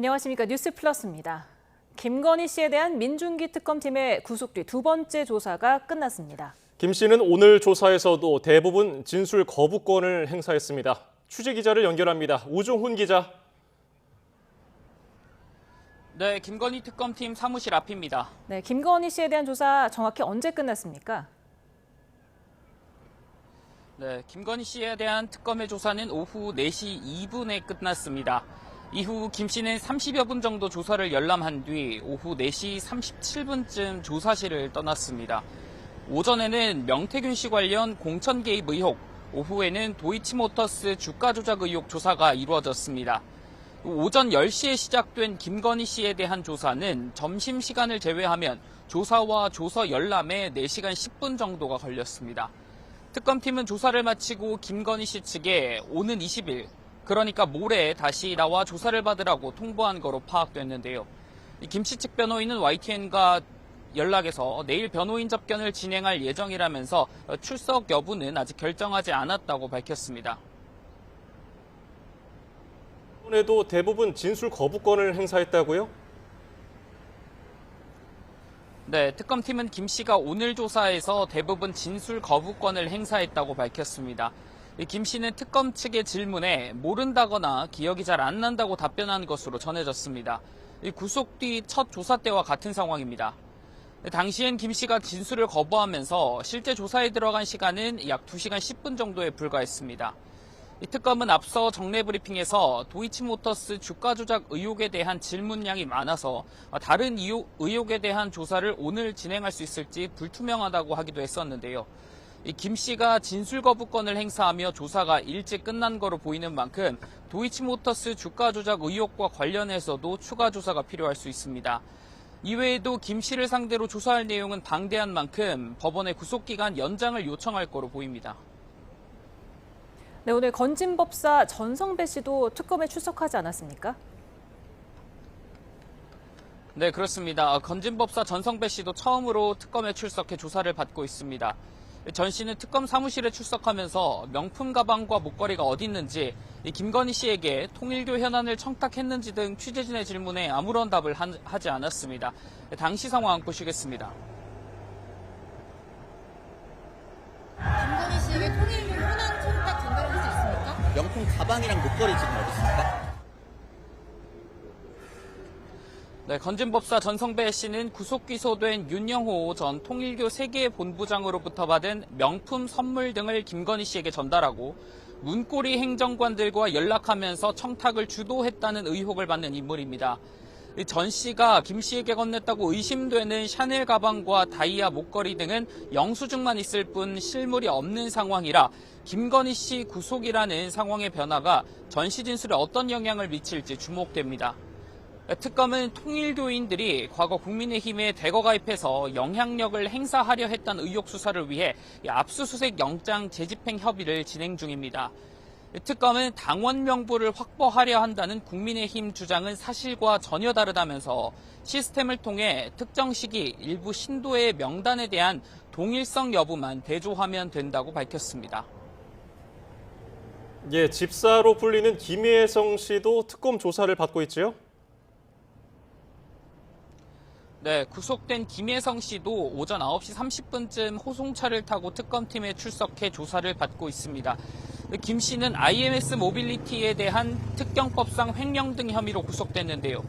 안녕하십니까. 뉴스플러스입니다. 김건희 씨에 대한 민중기 특검팀의 구속 뒤 두 번째 조사가 끝났습니다. 김 씨는 오늘 조사에서도 대부분 진술 거부권을 행사했습니다. 취재 기자를 연결합니다. 우종훈 기자. 네, 김건희 특검팀 사무실 앞입니다. 네, 김건희 씨에 대한 조사 정확히 언제 끝났습니까? 네, 김건희 씨에 대한 특검의 조사는 오후 4시 2분에 끝났습니다. 이후 김 씨는 30여 분 정도 조사를 열람한 뒤 오후 4시 37분쯤 조사실을 떠났습니다. 오전에는 명태균 씨 관련 공천 개입 의혹, 오후에는 도이치모터스 주가 조작 의혹 조사가 이루어졌습니다. 오전 10시에 시작된 김건희 씨에 대한 조사는 점심시간을 제외하면 조사와 조서 열람에 4시간 10분 정도가 걸렸습니다. 특검팀은 조사를 마치고 김건희 씨 측에 오는 20일, 그러니까 모레 다시 나와 조사를 받으라고 통보한 거로 파악됐는데요. 김 씨 측 변호인은 YTN과 연락해서 내일 변호인 접견을 진행할 예정이라면서 출석 여부는 아직 결정하지 않았다고 밝혔습니다. 이번에도 대부분 진술 거부권을 행사했다고요? 네, 특검팀은 김 씨가 오늘 조사에서 대부분 진술 거부권을 행사했다고 밝혔습니다. 김 씨는 특검 측의 질문에 모른다거나 기억이 잘 안 난다고 답변한 것으로 전해졌습니다. 구속 뒤 첫 조사 때와 같은 상황입니다. 당시엔 김 씨가 진술을 거부하면서 실제 조사에 들어간 시간은 약 2시간 10분 정도에 불과했습니다. 이 특검은 앞서 정례 브리핑에서 도이치모터스 주가 조작 의혹에 대한 질문량이 많아서 다른 의혹에 대한 조사를 오늘 진행할 수 있을지 불투명하다고 하기도 했었는데요. 김 씨가 진술 거부권을 행사하며 조사가 일찍 끝난 거로 보이는 만큼 도이치모터스 주가 조작 의혹과 관련해서도 추가 조사가 필요할 수 있습니다. 이외에도 김 씨를 상대로 조사할 내용은 방대한 만큼 법원의 구속기간 연장을 요청할 거로 보입니다. 네, 오늘 건진법사 전성배 씨도 특검에 출석하지 않았습니까? 네, 그렇습니다. 건진법사 전성배 씨도 처음으로 특검에 출석해 조사를 받고 있습니다. 전 씨는 특검 사무실에 출석하면서 명품 가방과 목걸이가 어디 있는지, 김건희 씨에게 통일교 현안을 청탁했는지 등 취재진의 질문에 아무런 답을 하지 않았습니다. 당시 상황 보시겠습니다. 김건희 씨에게 통일교 현안 청탁 전달을 할 수 있습니까? 명품 가방이랑 목걸이 지금 어디 있습니까? 네, 건진법사 전성배 씨는 구속 기소된 윤영호 전 통일교 세계 본부장으로부터 받은 명품 선물 등을 김건희 씨에게 전달하고 문고리 행정관들과 연락하면서 청탁을 주도했다는 의혹을 받는 인물입니다. 전 씨가 김 씨에게 건넸다고 의심되는 샤넬 가방과 다이아 목걸이 등은 영수증만 있을 뿐 실물이 없는 상황이라 김건희 씨 구속이라는 상황의 변화가 전 씨 진술에 어떤 영향을 미칠지 주목됩니다. 특검은 통일교인들이 과거 국민의힘에 대거 가입해서 영향력을 행사하려 했다는 의혹 수사를 위해 압수수색 영장 재집행 협의를 진행 중입니다. 특검은 당원 명부를 확보하려 한다는 국민의힘 주장은 사실과 전혀 다르다면서 시스템을 통해 특정 시기 일부 신도의 명단에 대한 동일성 여부만 대조하면 된다고 밝혔습니다. 예, 집사로 불리는 김혜성 씨도 특검 조사를 받고 있지요? 네, 구속된 김혜성 씨도 오전 9시 30분쯤 호송차를 타고 특검팀에 출석해 조사를 받고 있습니다. 김 씨는 IMS 모빌리티에 대한 특경법상 횡령 등 혐의로 구속됐는데요.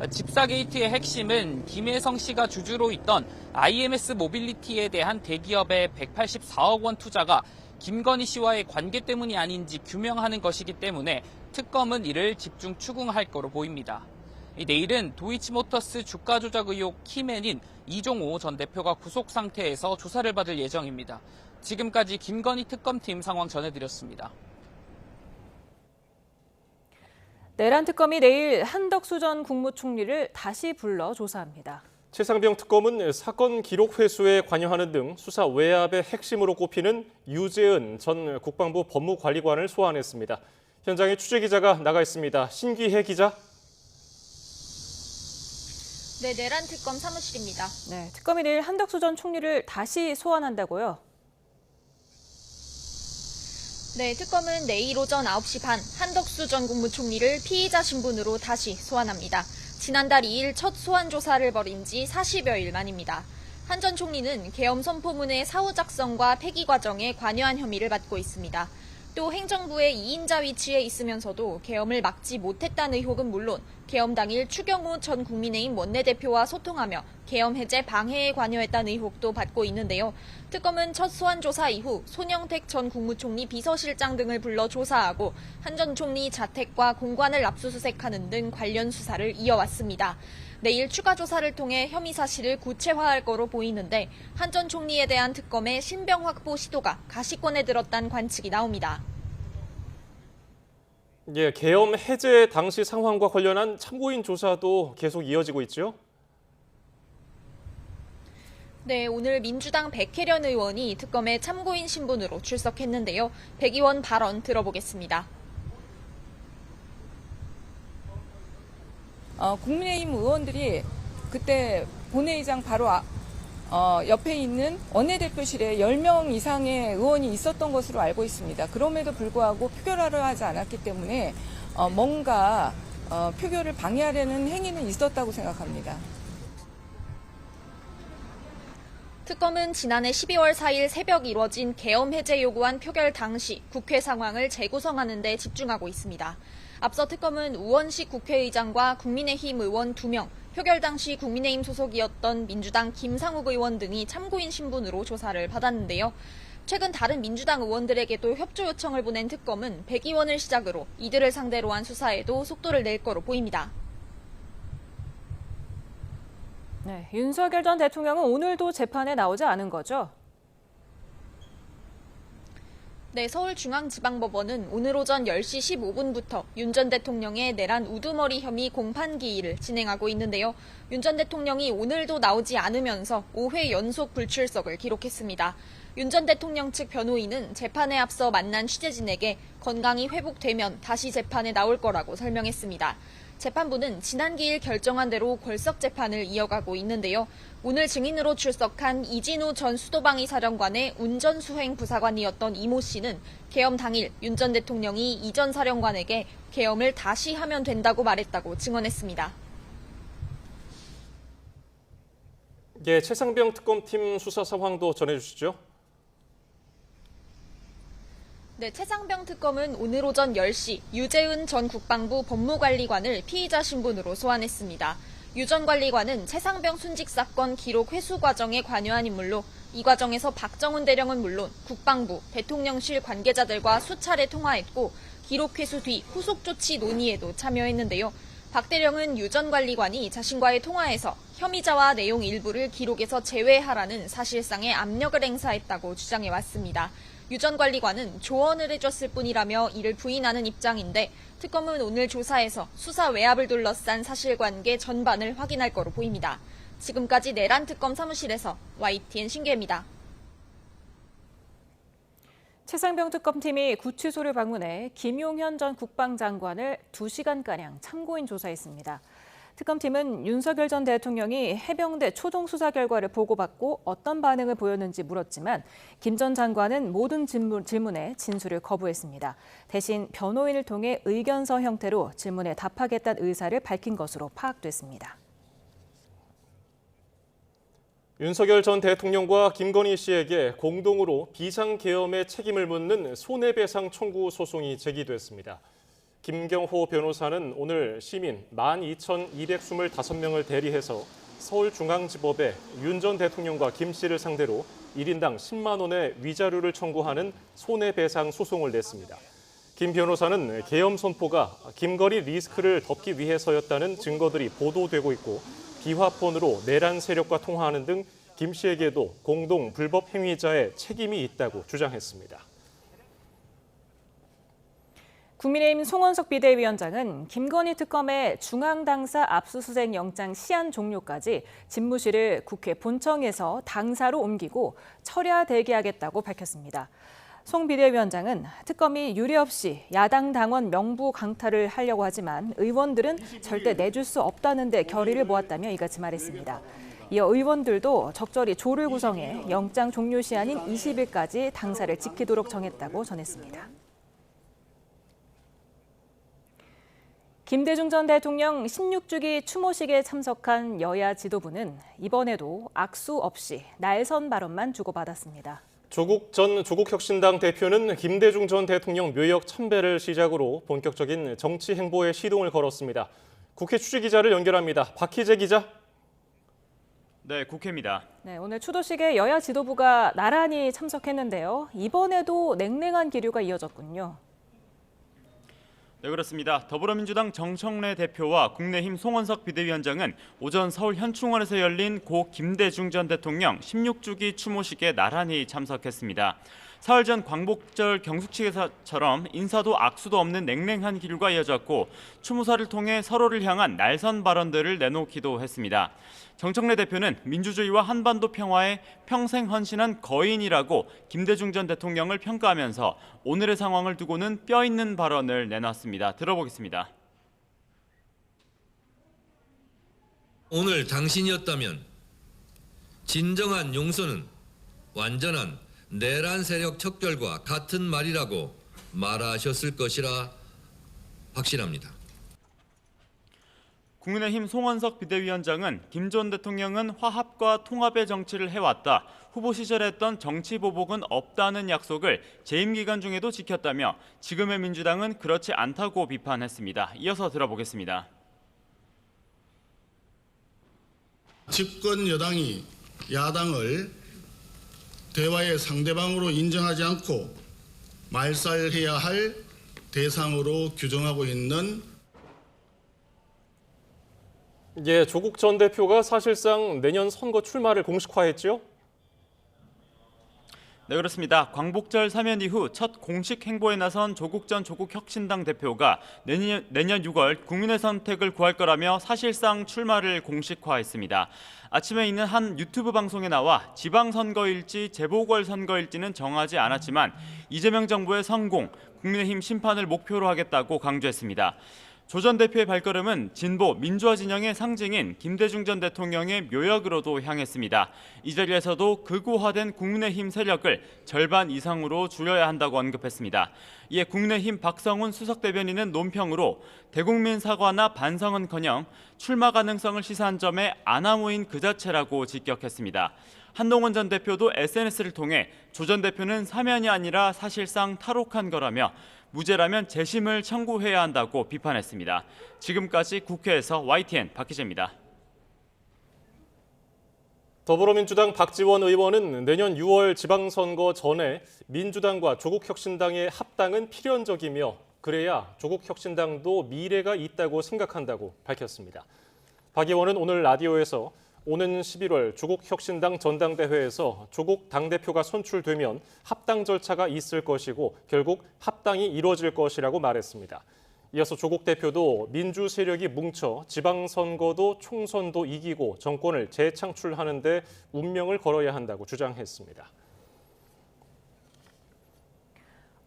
집사 게이트의 핵심은 김혜성 씨가 주주로 있던 IMS 모빌리티에 대한 대기업의 184억 원 투자가 김건희 씨와의 관계 때문이 아닌지 규명하는 것이기 때문에 특검은 이를 집중 추궁할 거로 보입니다. 내일은 도이치모터스 주가 조작 의혹 키맨인 이종호 전 대표가 구속 상태에서 조사를 받을 예정입니다. 지금까지 김건희 특검팀 상황 전해드렸습니다. 내란 특검이 내일 한덕수 전 국무총리를 다시 불러 조사합니다. 최상병 특검은 사건 기록 회수에 관여하는 등 수사 외압의 핵심으로 꼽히는 유재은 전 국방부 법무관리관을 소환했습니다. 현장에 취재기자가 나가 있습니다. 신기혜 기자. 네, 내란 특검 사무실입니다. 네, 특검이 내일 한덕수 전 총리를 다시 소환한다고요? 네, 특검은 내일 오전 9시 반 한덕수 전 국무총리를 피의자 신분으로 다시 소환합니다. 지난달 2일 첫 소환 조사를 벌인 지 40여일 만입니다. 한 전 총리는 계엄 선포문의 사후 작성과 폐기 과정에 관여한 혐의를 받고 있습니다. 또 행정부의 2인자 위치에 있으면서도 계엄을 막지 못했다는 의혹은 물론 계엄 당일 추경호 전 국민의힘 원내대표와 소통하며 계엄 해제 방해에 관여했다는 의혹도 받고 있는데요. 특검은 첫 소환 조사 이후 손영택 전 국무총리 비서실장 등을 불러 조사하고 한 전 총리 자택과 공관을 압수수색하는 등 관련 수사를 이어왔습니다. 내일 추가 조사를 통해 혐의 사실을 구체화할 거로 보이는데 한 전 총리에 대한 특검의 신병 확보 시도가 가시권에 들었다는 관측이 나옵니다. 예, 계엄 해제 당시 상황과 관련한 참고인 조사도 계속 이어지고 있죠? 네, 오늘 민주당 백혜련 의원이 특검의 참고인 신분으로 출석했는데요. 백 의원 발언 들어보겠습니다. 국민의힘 의원들이 그때 본회의장 바로 옆에 있는 원내대표실에 10명 이상의 의원이 있었던 것으로 알고 있습니다. 그럼에도 불구하고 표결하려 하지 않았기 때문에 뭔가 표결을 방해하려는 행위는 있었다고 생각합니다. 특검은 지난해 12월 4일 새벽 이뤄진 계엄 해제 요구안 표결 당시 국회 상황을 재구성하는 데 집중하고 있습니다. 앞서 특검은 우원식 국회의장과 국민의힘 의원 2명, 표결 당시 국민의힘 소속이었던 민주당 김상욱 의원 등이 참고인 신분으로 조사를 받았는데요. 최근 다른 민주당 의원들에게도 협조 요청을 보낸 특검은 백 의원을 시작으로 이들을 상대로 한 수사에도 속도를 낼 거로 보입니다. 네, 윤석열 전 대통령은 오늘도 재판에 나오지 않은 거죠? 네, 서울중앙지방법원은 오늘 오전 10시 15분부터 윤 전 대통령의 내란 우두머리 혐의 공판기일을 진행하고 있는데요. 윤 전 대통령이 오늘도 나오지 않으면서 5회 연속 불출석을 기록했습니다. 윤 전 대통령 측 변호인은 재판에 앞서 만난 취재진에게 건강이 회복되면 다시 재판에 나올 거라고 설명했습니다. 재판부는 지난 기일 결정한 대로 골석 재판을 이어가고 있는데요. 오늘 증인으로 출석한 이진우 전 수도방위 사령관의 운전수행 부사관이었던 이모 씨는 계엄 당일 윤 전 대통령이 이 전 사령관에게 계엄을 다시 하면 된다고 말했다고 증언했습니다. 예, 최상병 특검팀 수사 상황도 전해주시죠. 네, 최상병 특검은 오늘 오전 10시 유재은 전 국방부 법무관리관을 피의자 신분으로 소환했습니다. 유 전 관리관은 최상병 순직 사건 기록 회수 과정에 관여한 인물로 이 과정에서 박정훈 대령은 물론 국방부, 대통령실 관계자들과 수차례 통화했고 기록 회수 뒤 후속 조치 논의에도 참여했는데요. 박 대령은 유 전 관리관이 자신과의 통화에서 혐의자와 내용 일부를 기록에서 제외하라는 사실상의 압력을 행사했다고 주장해왔습니다. 유 전 관리관은 조언을 해줬을 뿐이라며 이를 부인하는 입장인데 특검은 오늘 조사에서 수사 외압을 둘러싼 사실관계 전반을 확인할 거로 보입니다. 지금까지 내란 특검 사무실에서 YTN 신계입니다. 최상병 특검팀이 구치소를 방문해 김용현 전 국방장관을 2시간가량 참고인 조사했습니다. 특검팀은 윤석열 전 대통령이 해병대 초동 수사 결과를 보고받고 어떤 반응을 보였는지 물었지만 김 전 장관은 모든 질문에 진술을 거부했습니다. 대신 변호인을 통해 의견서 형태로 질문에 답하겠다는 의사를 밝힌 것으로 파악됐습니다. 윤석열 전 대통령과 김건희 씨에게 공동으로 비상계엄의 책임을 묻는 손해배상 청구 소송이 제기됐습니다. 김경호 변호사는 오늘 시민 12,225명을 대리해서 서울중앙지법에 윤 전 대통령과 김 씨를 상대로 1인당 10만 원의 위자료를 청구하는 손해배상 소송을 냈습니다. 김 변호사는 계엄 선포가 김건희 리스크를 덮기 위해서였다는 증거들이 보도되고 있고 비화폰으로 내란 세력과 통화하는 등 김 씨에게도 공동 불법 행위자의 책임이 있다고 주장했습니다. 국민의힘 송원석 비대위원장은 김건희 특검의 중앙당사 압수수색 영장 시한 종료까지 집무실을 국회 본청에서 당사로 옮기고 철야 대기하겠다고 밝혔습니다. 송 비대위원장은 특검이 유례 없이 야당 당원 명부 강탈을 하려고 하지만 의원들은 절대 내줄 수 없다는 데 결의를 모았다며 이같이 말했습니다. 이어 의원들도 적절히 조를 구성해 영장 종료 시한인 20일까지 당사를 지키도록 정했다고 전했습니다. 김대중 전 대통령 16주기 추모식에 참석한 여야 지도부는 이번에도 악수 없이 날선 발언만 주고받았습니다. 조국 전 조국혁신당 대표는 김대중 전 대통령 묘역 참배를 시작으로 본격적인 정치 행보에 시동을 걸었습니다. 국회 취재기자를 연결합니다. 박희재 기자. 네, 국회입니다. 네, 오늘 추도식에 여야 지도부가 나란히 참석했는데요. 이번에도 냉랭한 기류가 이어졌군요. 네, 그렇습니다. 더불어민주당 정청래 대표와 국민의힘 송원석 비대위원장은 오전 서울 현충원에서 열린 고 김대중 전 대통령 16주기 추모식에 나란히 참석했습니다. 사흘 전 광복절 경숙식에서처럼 인사도 악수도 없는 냉랭한 기류가 이어졌고 추모사를 통해 서로를 향한 날선 발언들을 내놓기도 했습니다. 정청래 대표는 민주주의와 한반도 평화에 평생 헌신한 거인이라고 김대중 전 대통령을 평가하면서 오늘의 상황을 두고는 뼈 있는 발언을 내놨습니다. 들어보겠습니다. 오늘 당신이었다면 진정한 용서는 완전한 내란 세력 척결과 같은 말이라고 말하셨을 것이라 확신합니다. 국민의힘 송원석 비대위원장은 김 전 대통령은 화합과 통합의 정치를 해왔다. 후보 시절에 했던 정치 보복은 없다는 약속을 재임 기간 중에도 지켰다며 지금의 민주당은 그렇지 않다고 비판했습니다. 이어서 들어보겠습니다. 집권 여당이 야당을 대화의 상대방으로 인정하지 않고 말살해야 할 대상으로 규정하고 있는 조국 전 대표가 사실상 내년 선거 출마를 공식화했죠? 네, 그렇습니다. 광복절 사면 이후 첫 공식 행보에 나선 조국 전 조국혁신당 대표가 내년 6월 국민의 선택을 구할 거라며 사실상 출마를 공식화했습니다. 아침에 있는 한 유튜브 방송에 나와 지방선거일지 재보궐선거일지는 정하지 않았지만 이재명 정부의 성공, 국민의힘 심판을 목표로 하겠다고 강조했습니다. 조 전 대표의 발걸음은 진보 민주화 진영의 상징인 김대중 전 대통령의 묘역으로도 향했습니다. 이 자리에서도 극우화된 국민의힘 세력을 절반 이상으로 줄여야 한다고 언급했습니다. 이에 국민의힘 박성훈 수석대변인은 논평으로 대국민 사과나 반성은커녕 출마 가능성을 시사한 점에 아나무인 그 자체라고 직격했습니다. 한동훈 전 대표도 SNS를 통해 조 전 대표는 사면이 아니라 사실상 탈옥한 거라며 무죄라면 재심을 청구해야 한다고 비판했습니다. 지금까지 국회에서 YTN 박희재입니다. 더불어민주당 박지원 의원은 내년 6월 지방선거 전에 민주당과 조국혁신당의 합당은 필연적이며 그래야 조국혁신당도 미래가 있다고 생각한다고 밝혔습니다. 박 의원은 오늘 라디오에서 오는 11월 조국혁신당 전당대회에서 조국 당대표가 선출되면 합당 절차가 있을 것이고 결국 합당이 이루어질 것이라고 말했습니다. 이어서 조국 대표도 민주 세력이 뭉쳐 지방선거도 총선도 이기고 정권을 재창출하는 데 운명을 걸어야 한다고 주장했습니다.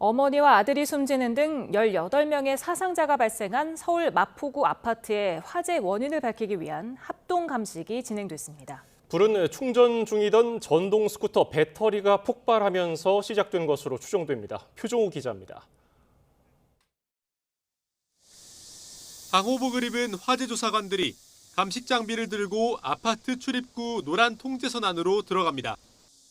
어머니와 아들이 숨지는 등 18명의 사상자가 발생한 서울 마포구 아파트의 화재 원인을 밝히기 위한 합동 감식이 진행됐습니다. 불은 충전 중이던 전동 스쿠터 배터리가 폭발하면서 시작된 것으로 추정됩니다. 표종우 기자입니다. 방호복을 입은 화재조사관들이 감식 장비를 들고 아파트 출입구 노란 통제선 안으로 들어갑니다.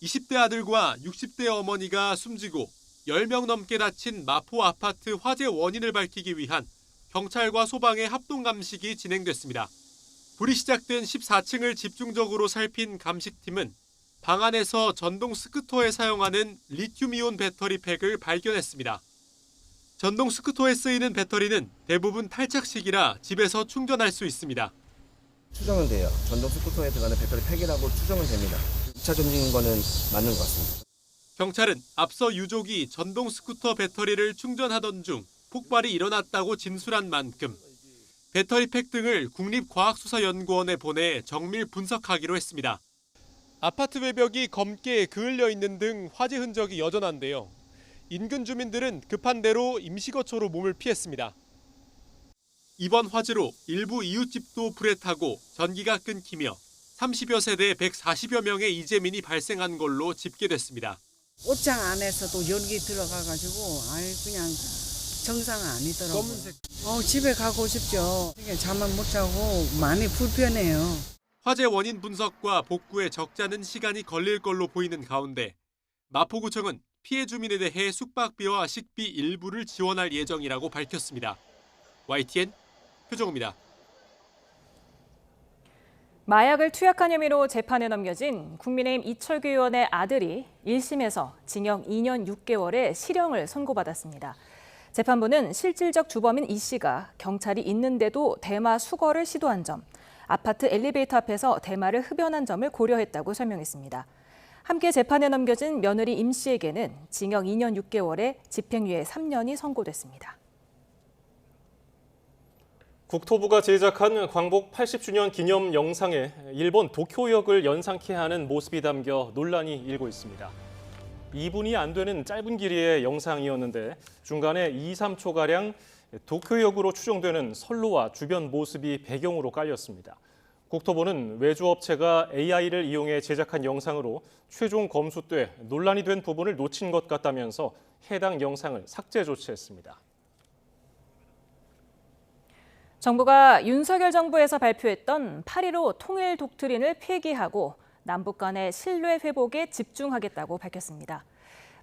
20대 아들과 60대 어머니가 숨지고 10명 넘게 다친 마포 아파트 화재 원인을 밝히기 위한 경찰과 소방의 합동 감식이 진행됐습니다. 불이 시작된 14층을 집중적으로 살핀 감식팀은 방 안에서 전동 스쿠터에 사용하는 리튬이온 배터리 팩을 발견했습니다. 전동 스쿠터에 쓰이는 배터리는 대부분 탈착식이라 집에서 충전할 수 있습니다. 추정은 돼요. 전동 스쿠터에 들어가는 배터리 팩이라고 추정은 됩니다. 2차적인 거는 맞는 것 같습니다. 경찰은 앞서 유족이 전동 스쿠터 배터리를 충전하던 중 폭발이 일어났다고 진술한 만큼 배터리 팩 등을 국립과학수사연구원에 보내 정밀 분석하기로 했습니다. 아파트 외벽이 검게 그을려 있는 등 화재 흔적이 여전한데요. 인근 주민들은 급한 대로 임시거처로 몸을 피했습니다. 이번 화재로 일부 이웃집도 불에 타고 전기가 끊기며 30여 세대 140여 명의 이재민이 발생한 걸로 집계됐습니다. 옷장 안에서도 연기 들어가가지고 그냥 정상 아니더라고요. 집에 가고 싶죠. 잠을 못 자고 많이 불편해요. 화재 원인 분석과 복구에 적잖은 시간이 걸릴 걸로 보이는 가운데 마포구청은 피해 주민에 대해 숙박비와 식비 일부를 지원할 예정이라고 밝혔습니다. YTN 표정호입니다. 마약을 투약한 혐의로 재판에 넘겨진 국민의힘 이철규 의원의 아들이 1심에서 징역 2년 6개월의 실형을 선고받았습니다. 재판부는 실질적 주범인 이 씨가 경찰이 있는데도 대마 수거를 시도한 점, 아파트 엘리베이터 앞에서 대마를 흡연한 점을 고려했다고 설명했습니다. 함께 재판에 넘겨진 며느리 임 씨에게는 징역 2년 6개월에 집행유예 3년이 선고됐습니다. 국토부가 제작한 광복 80주년 기념 영상에 일본 도쿄역을 연상케 하는 모습이 담겨 논란이 일고 있습니다. 2분이 안 되는 짧은 길이의 영상이었는데 중간에 2, 3초가량 도쿄역으로 추정되는 선로와 주변 모습이 배경으로 깔렸습니다. 국토부는 외주업체가 AI를 이용해 제작한 영상으로 최종 검수 때 논란이 된 부분을 놓친 것 같다면서 해당 영상을 삭제 조치했습니다. 정부가 윤석열 정부에서 발표했던 8.15 통일 독트린을 폐기하고 남북 간의 신뢰 회복에 집중하겠다고 밝혔습니다.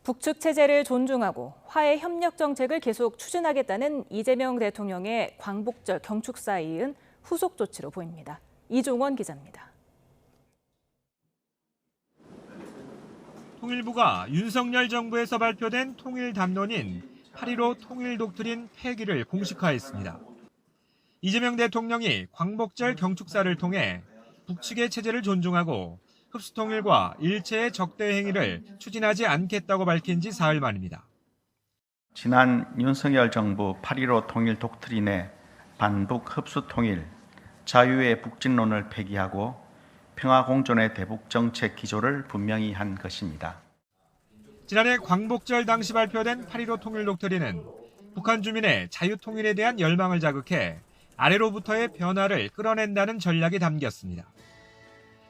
북측 체제를 존중하고 화해 협력 정책을 계속 추진하겠다는 이재명 대통령의 광복절 경축사에 이은 후속 조치로 보입니다. 이종원 기자입니다. 통일부가 윤석열 정부에서 발표된 통일 담론인 8.15 통일 독트린 폐기를 공식화했습니다. 이재명 대통령이 광복절 경축사를 통해 북측의 체제를 존중하고 흡수통일과 일체의 적대 행위를 추진하지 않겠다고 밝힌 지 사흘 만입니다. 지난 윤석열 정부 8.15 통일 독트린의 반북 흡수통일, 자유의 북진론을 폐기하고 평화공존의 대북 정책 기조를 분명히 한 것입니다. 지난해 광복절 당시 발표된 8.15 통일 독트린은 북한 주민의 자유통일에 대한 열망을 자극해 아래로부터의 변화를 끌어낸다는 전략이 담겼습니다.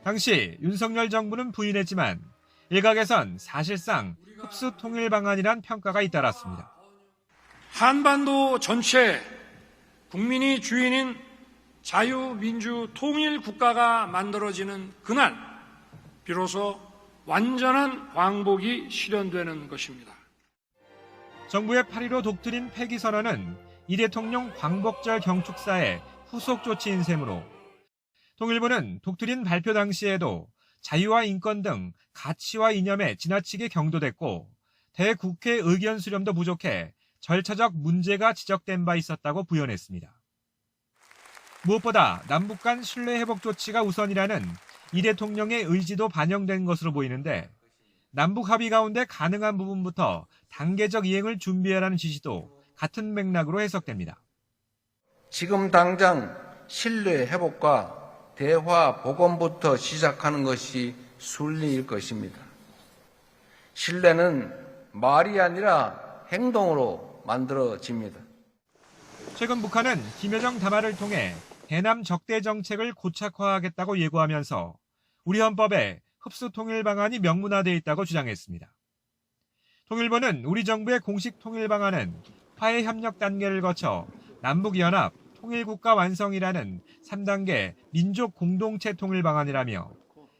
당시 윤석열 정부는 부인했지만 일각에선 사실상 흡수 통일 방안이란 평가가 잇따랐습니다. 한반도 전체 국민이 주인인 자유민주 통일 국가가 만들어지는 그날 비로소 완전한 광복이 실현되는 것입니다. 정부의 8.15 독트린 폐기 선언은 이 대통령 광복절 경축사의 후속 조치인 셈으로 통일부는 독트린 발표 당시에도 자유와 인권 등 가치와 이념에 지나치게 경도됐고 대국회 의견 수렴도 부족해 절차적 문제가 지적된 바 있었다고 부연했습니다. 무엇보다 남북 간 신뢰 회복 조치가 우선이라는 이 대통령의 의지도 반영된 것으로 보이는데 남북 합의 가운데 가능한 부분부터 단계적 이행을 준비하라는 지시도 같은 맥락으로 해석됩니다. 지금 당장 신뢰 회복과 대화 복원부터 시작하는 것이 순리일 것입니다. 신뢰는 말이 아니라 행동으로 만들어집니다. 최근 북한은 김여정 담화를 통해 대남 적대 정책을 고착화하겠다고 예고하면서 우리 헌법에 흡수 통일 방안이 명문화되어 있다고 주장했습니다. 통일부는 우리 정부의 공식 통일 방안은 화해 협력 단계를 거쳐 남북연합 통일국가 완성이라는 3단계 민족 공동체 통일 방안이라며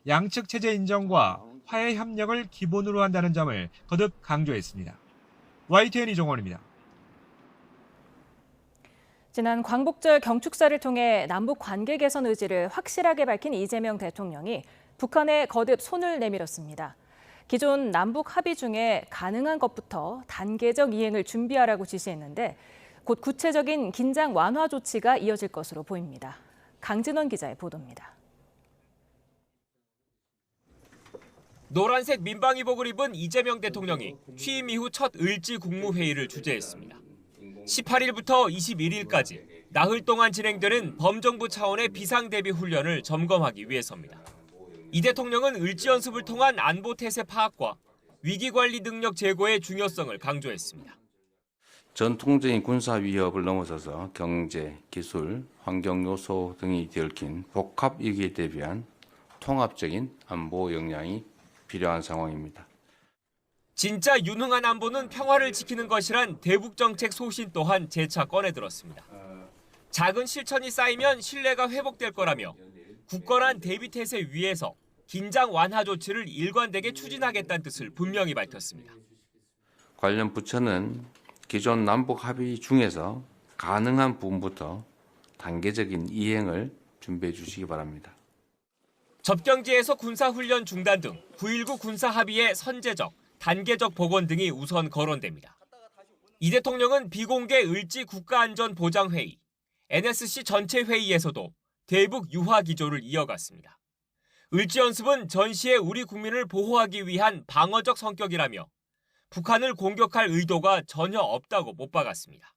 양측 체제 인정과 화해 협력을 기본으로 한다는 점을 거듭 강조했습니다. YTN 이종원입니다. 지난 광복절 경축사를 통해 남북 관계 개선 의지를 확실하게 밝힌 이재명 대통령이 북한에 거듭 손을 내밀었습니다. 기존 남북 합의 중에 가능한 것부터 단계적 이행을 준비하라고 지시했는데 곧 구체적인 긴장 완화 조치가 이어질 것으로 보입니다. 강진원 기자의 보도입니다. 노란색 민방위복을 입은 이재명 대통령이 취임 이후 첫 을지 국무회의를 주재했습니다. 18일부터 21일까지 나흘 동안 진행되는 범정부 차원의 비상대비 훈련을 점검하기 위해서입니다. 이 대통령은 을지 연습을 통한 안보 태세 파악과 위기관리 능력 제고의 중요성을 강조했습니다. 전통적인 군사 위협을 넘어서서 경제, 기술, 환경 요소 등이 얽힌 복합 위기에 대비한 통합적인 안보 역량이 필요한 상황입니다. 진짜 유능한 안보는 평화를 지키는 것이란 대북정책 소신 또한 재차 꺼내들었습니다. 작은 실천이 쌓이면 신뢰가 회복될 거라며 굳건한 대비태세 위에서 긴장 완화 조치를 일관되게 추진하겠다는 뜻을 분명히 밝혔습니다. 관련 부처는 기존 남북 합의 중에서 가능한 부분부터 단계적인 이행을 준비해 주시기 바랍니다. 접경지에서 군사훈련 중단 등 9.19 군사합의의 선제적, 단계적 복원 등이 우선 거론됩니다. 이 대통령은 비공개 을지 국가안전보장회의, NSC 전체 회의에서도 대북 유화 기조를 이어갔습니다. 을지 연습은 전시에 우리 국민을 보호하기 위한 방어적 성격이라며 북한을 공격할 의도가 전혀 없다고 못 박았습니다.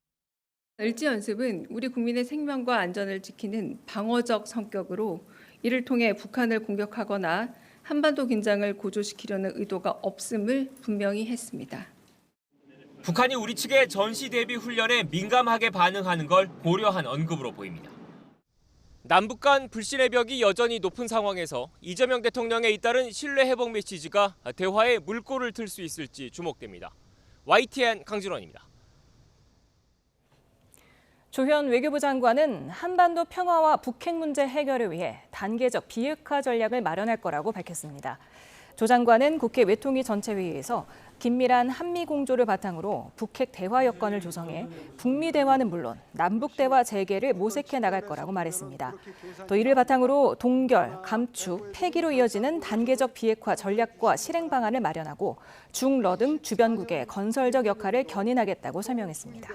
을지 연습은 우리 국민의 생명과 안전을 지키는 방어적 성격으로 이를 통해 북한을 공격하거나 한반도 긴장을 고조시키려는 의도가 없음을 분명히 했습니다. 북한이 우리 측의 전시 대비 훈련에 민감하게 반응하는 걸 고려한 언급으로 보입니다. 남북 간 불신의 벽이 여전히 높은 상황에서 이재명 대통령에 잇따른 신뢰 회복 메시지가 대화에 물꼬를 틀 수 있을지 주목됩니다. YTN 강진원입니다. 조현 외교부 장관은 한반도 평화와 북핵 문제 해결을 위해 단계적 비핵화 전략을 마련할 거라고 밝혔습니다. 조 장관은 국회 외통위 전체회의에서 긴밀한 한미 공조를 바탕으로 북핵 대화 여건을 조성해 북미 대화는 물론 남북 대화 재개를 모색해 나갈 거라고 말했습니다. 또 이를 바탕으로 동결, 감축, 폐기로 이어지는 단계적 비핵화 전략과 실행 방안을 마련하고 중러 등 주변국의 건설적 역할을 견인하겠다고 설명했습니다.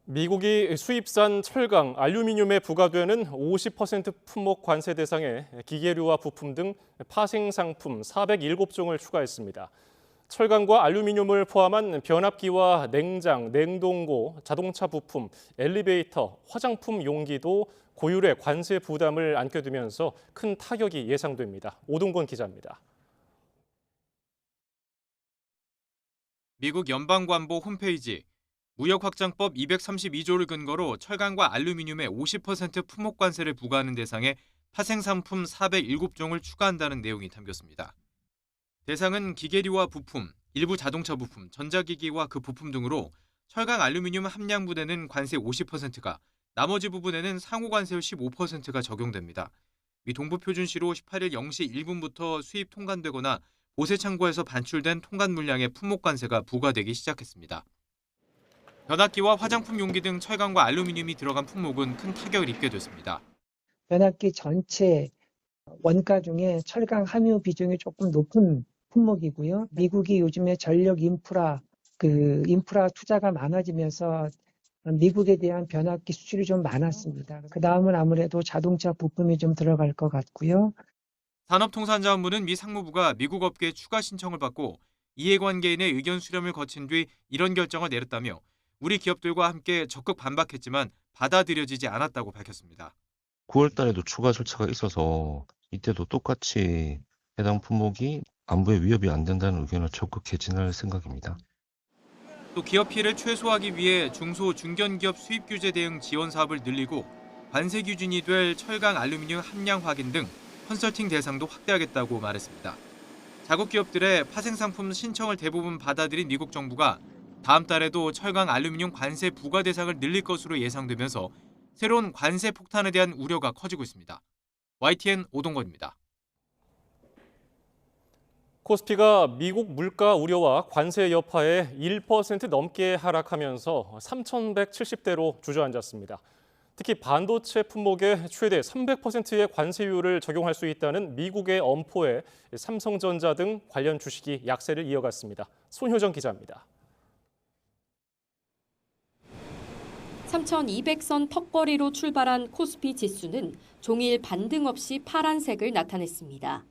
미국이 수입산 철강, 알루미늄에 부과되는 50% 품목 관세 대상에 기계류와 부품 등 파생 상품 407종을 추가했습니다. 철강과 알루미늄을 포함한 변압기와 냉장, 냉동고, 자동차 부품, 엘리베이터, 화장품 용기도 고율의 관세 부담을 안게 되면서 큰 타격이 예상됩니다. 오동건 기자입니다. 미국 연방관보 홈페이지 무역확장법 232조를 근거로 철강과 알루미늄의 50% 품목 관세를 부과하는 대상에 파생상품 407종을 추가한다는 내용이 담겼습니다. 대상은 기계류와 부품, 일부 자동차 부품, 전자기기와 그 부품 등으로 철강 알루미늄 함량 부대는 관세 50%가, 나머지 부분에는 상호 관세율 15%가 적용됩니다. 미 동부표준시로 18일 0시 1분부터 수입 통관되거나 보세 창고에서 반출된 통관 물량의 품목 관세가 부과되기 시작했습니다. 변압기와 화장품 용기 등 철강과 알루미늄이 들어간 품목은 큰 타격을 입게 됐습니다. 변압기 전체 원가 중에 철강 함유 비중이 조금 높은 품목이고요. 미국이 요즘에 전력 인프라 투자가 많아지면서 미국에 대한 변압기 수출이 좀 많았습니다. 그 다음은 아무래도 자동차 부품이 좀 들어갈 것 같고요. 산업통상자원부는 미 상무부가 미국 업계의 추가 신청을 받고 이해관계인의 의견 수렴을 거친 뒤 이런 결정을 내렸다며 우리 기업들과 함께 적극 반박했지만 받아들여지지 않았다고 밝혔습니다. 9월 달에도 추가 절차가 있어서 이때도 똑같이 해당 품목이 안보에 위협이 안 된다는 의견을 적극 개진할 생각입니다. 또 기업 피해를 최소화하기 위해 중소 중견기업 수입 규제 대응 지원 사업을 늘리고 관세 기준이 될 철강 알루미늄 함량 확인 등 컨설팅 대상도 확대하겠다고 말했습니다. 자국 기업들의 파생상품 신청을 대부분 받아들인 미국 정부가 다음 달에도 철강 알루미늄 관세 부과 대상을 늘릴 것으로 예상되면서 새로운 관세 폭탄에 대한 우려가 커지고 있습니다. YTN 오동건입니다. 코스피가 미국 물가 우려와 관세 여파에 1% 넘게 하락하면서 3,170대로 주저앉았습니다. 특히 반도체 품목에 최대 300%의 관세율을 적용할 수 있다는 미국의 엄포에 삼성전자 등 관련 주식이 약세를 이어갔습니다. 손효정 기자입니다. 3,200선 턱걸이로 출발한 코스피 지수는 종일 반등 없이 파란색을 나타냈습니다.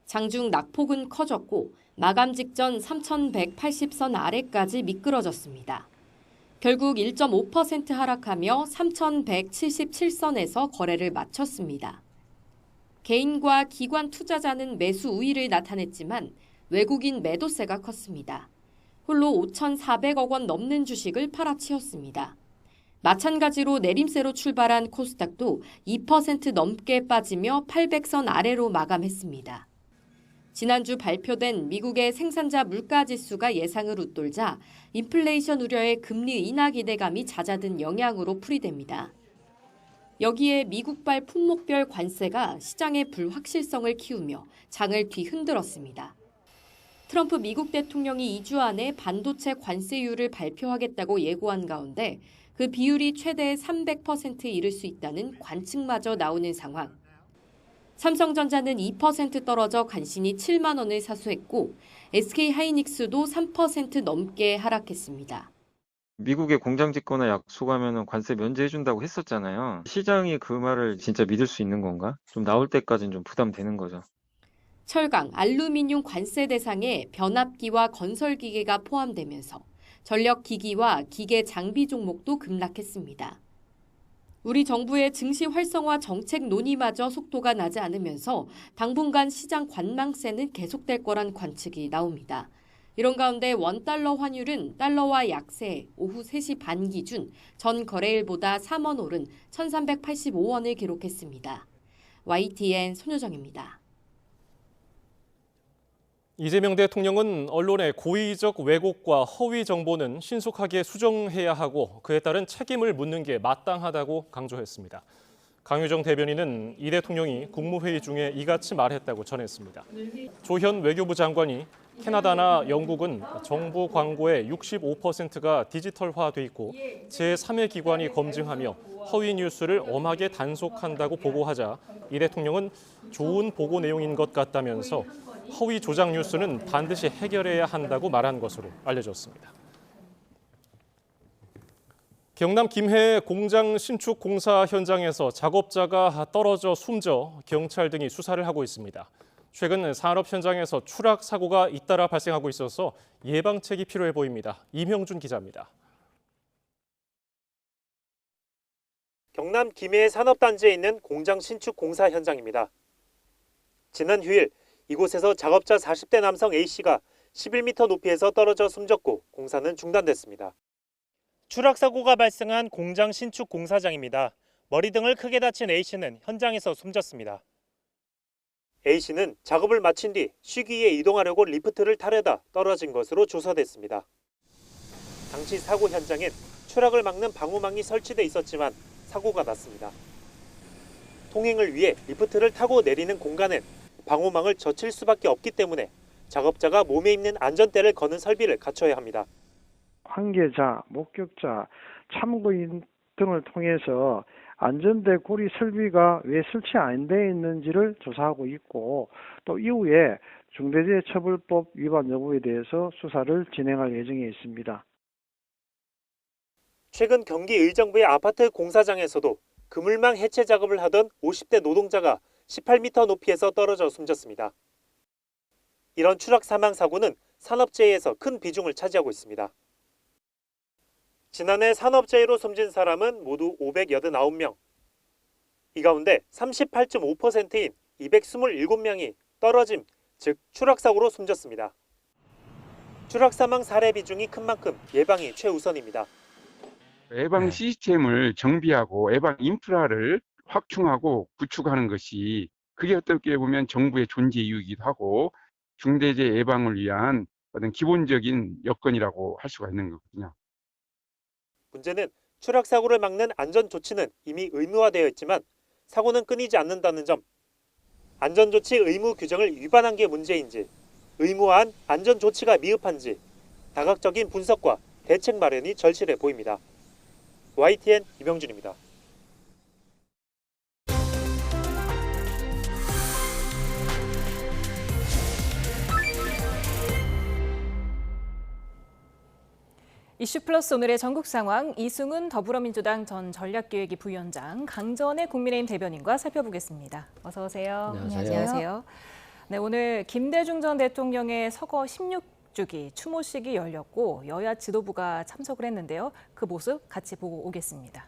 장중 낙폭은 커졌고 마감 직전 3,180선 아래까지 미끄러졌습니다. 결국 1.5% 하락하며 3,177선에서 거래를 마쳤습니다. 개인과 기관 투자자는 매수 우위를 나타냈지만 외국인 매도세가 컸습니다. 홀로 5,400억 원 넘는 주식을 팔아치웠습니다. 마찬가지로 내림세로 출발한 코스닥도 2% 넘게 빠지며 800선 아래로 마감했습니다. 지난주 발표된 미국의 생산자 물가지수가 예상을 웃돌자 인플레이션 우려에 금리 인하 기대감이 잦아든 영향으로 풀이됩니다. 여기에 미국발 품목별 관세가 시장의 불확실성을 키우며 장을 뒤흔들었습니다. 트럼프 미국 대통령이 2주 안에 반도체 관세율을 발표하겠다고 예고한 가운데 그 비율이 최대 300%에 이를 수 있다는 관측마저 나오는 상황. 삼성전자는 2% 떨어져 간신히 7만 원을 사수했고 SK하이닉스도 3% 넘게 하락했습니다. 미국에 공장 짓거나 약속하면 관세 면제해준다고 했었잖아요. 시장이 그 말을 진짜 믿을 수 있는 건가? 좀 나올 때까지는 좀 부담되는 거죠. 철강, 알루미늄 관세 대상에 변압기와 건설기계가 포함되면서 전력기기와 기계 장비 종목도 급락했습니다. 우리 정부의 증시 활성화 정책 논의마저 속도가 나지 않으면서 당분간 시장 관망세는 계속될 거란 관측이 나옵니다. 이런 가운데 원달러 환율은 달러와 약세 오후 3시 반 기준 전 거래일보다 3원 오른 1,385원을 기록했습니다. YTN 손효정입니다. 이재명 대통령은 언론의 고의적 왜곡과 허위 정보는 신속하게 수정해야 하고 그에 따른 책임을 묻는 게 마땅하다고 강조했습니다. 강유정 대변인은 이 대통령이 국무회의 중에 이같이 말했다고 전했습니다. 조현 외교부 장관이 캐나다나 영국은 정부 광고의 65%가 디지털화돼 있고 제3의 기관이 검증하며 허위 뉴스를 엄하게 단속한다고 보고하자 이 대통령은 좋은 보고 내용인 것 같다면서 허위 조작 뉴스는 반드시 해결해야 한다고 말한 것으로 알려졌습니다. 경남 김해 공장 신축 공사 현장에서 작업자가 떨어져 숨져 경찰 등이 수사를 하고 있습니다. 최근 산업 현장에서 추락 사고가 잇따라 발생하고 있어서 예방책이 필요해 보입니다. 이명준 기자입니다. 경남 김해 산업단지에 있는 공장 신축 공사 현장입니다. 지난 휴일 이곳에서 작업자 40대 남성 A씨가 11m 높이에서 떨어져 숨졌고 공사는 중단됐습니다. 추락 사고가 발생한 공장 신축 공사장입니다. 머리 등을 크게 다친 A씨는 현장에서 숨졌습니다. A씨는 작업을 마친 뒤 쉬기 위해 이동하려고 리프트를 타려다 떨어진 것으로 조사됐습니다. 당시 사고 현장엔 추락을 막는 방호망이 설치돼 있었지만 사고가 났습니다. 통행을 위해 리프트를 타고 내리는 공간엔 방호망을 젖힐 수밖에 없기 때문에 작업자가 몸에 입는 안전대를 거는 설비를 갖춰야 합니다. 관계자, 목격자, 참고인 등을 통해서 안전대 고리 설비가 왜 설치 안 돼 있는지를 조사하고 있고 또 이후에 중대재해처벌법 위반 여부에 대해서 수사를 진행할 예정에 있습니다. 최근 경기 의정부의 아파트 공사장에서도 그물망 해체 작업을 하던 50대 노동자가 18m 높이에서 떨어져 숨졌습니다. 이런 추락 사망 사고는 산업재해에서 큰 비중을 차지하고 있습니다. 지난해 산업재해로 숨진 사람은 모두 589명. 이 가운데 38.5%인 227명이 떨어짐, 즉 추락사고로 숨졌습니다. 추락 사망 사례 비중이 큰 만큼 예방이 최우선입니다. 예방 시스템을 정비하고 예방 인프라를 확충하고 구축하는 것이 그게 어떻게 보면 정부의 존재 이유이기도 하고 중대재해 예방을 위한 어떤 기본적인 여건이라고 할 수가 있는 거거든요. 문제는 추락 사고를 막는 안전 조치는 이미 의무화되어 있지만 사고는 끊이지 않는다는 점. 안전 조치 의무 규정을 위반한 게 문제인지, 의무화한 안전 조치가 미흡한지 다각적인 분석과 대책 마련이 절실해 보입니다. YTN 이명준입니다. 이슈플러스 오늘의 전국 상황 이승훈 더불어민주당 전 전략기획위 부위원장, 강전의 국민의힘 대변인과 살펴보겠습니다. 어서 오세요. 안녕하세요. 네, 오늘 김대중 전 대통령의 서거 16주기 추모식이 열렸고 여야 지도부가 참석을 했는데요. 그 모습 같이 보고 오겠습니다.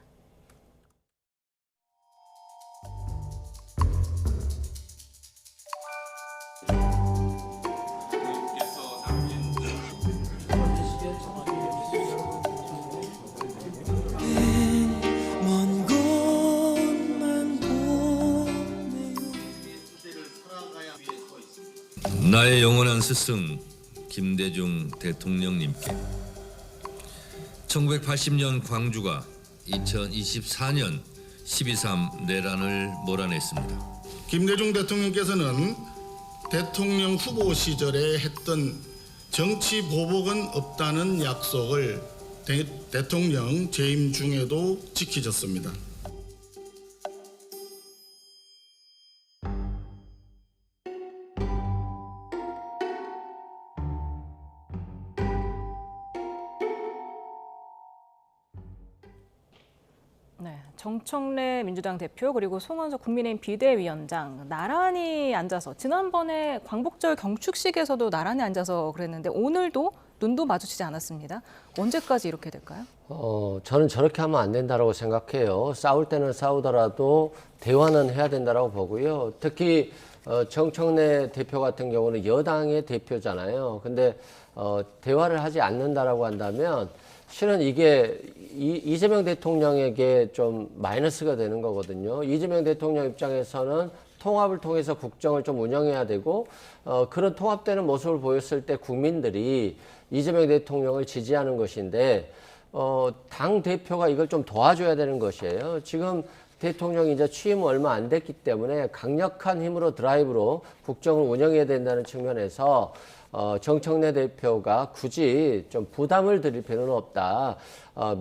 나의 영원한 스승 김대중 대통령님께 1980년 광주가 2024년 12.3 내란을 몰아냈습니다. 김대중 대통령께서는 대통령 후보 시절에 했던 정치 보복은 없다는 약속을 대통령 재임 중에도 지키셨습니다. 네, 정청래 민주당 대표 그리고 송원석 국민의힘 비대위원장 나란히 앉아서 지난번에 광복절 경축식에서도 나란히 앉아서 그랬는데 오늘도 눈도 마주치지 않았습니다. 언제까지 이렇게 될까요? 저는 저렇게 하면 안 된다고 생각해요. 싸울 때는 싸우더라도 대화는 해야 된다고 보고요. 특히 정청래 대표 같은 경우는 여당의 대표잖아요. 근데 대화를 하지 않는다라고 한다면 실은 이게 이재명 대통령에게 좀 마이너스가 되는 거거든요. 이재명 대통령 입장에서는 통합을 통해서 국정을 좀 운영해야 되고 그런 통합되는 모습을 보였을 때 국민들이 이재명 대통령을 지지하는 것인데 당 대표가 이걸 좀 도와줘야 되는 것이에요. 지금 대통령이 이제 취임 얼마 안 됐기 때문에 강력한 힘으로 드라이브로 국정을 운영해야 된다는 측면에서 정청래 대표가 굳이 좀 부담을 드릴 필요는 없다.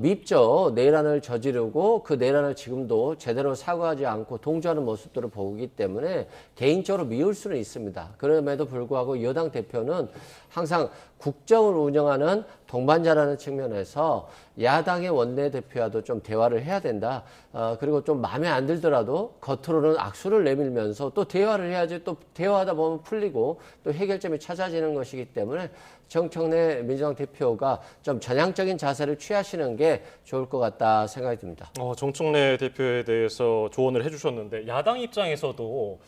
밉죠. 내란을 저지르고 그 내란을 지금도 제대로 사과하지 않고 동조하는 모습들을 보기 때문에 개인적으로 미울 수는 있습니다. 그럼에도 불구하고 여당 대표는 항상 국정을 운영하는 동반자라는 측면에서 야당의 원내대표와도 좀 대화를 해야 된다. 그리고 좀 마음에 안 들더라도 겉으로는 악수를 내밀면서 또 대화를 해야지 또 대화하다 보면 풀리고 또 해결점이 찾아지는 것이기 때문에 정청래 민주당 대표가 좀 전향적인 자세를 취하시는 게 좋을 것 같다 생각이 듭니다. 정청래 대표에 대해서 조언을 해주셨는데 야당 입장에서도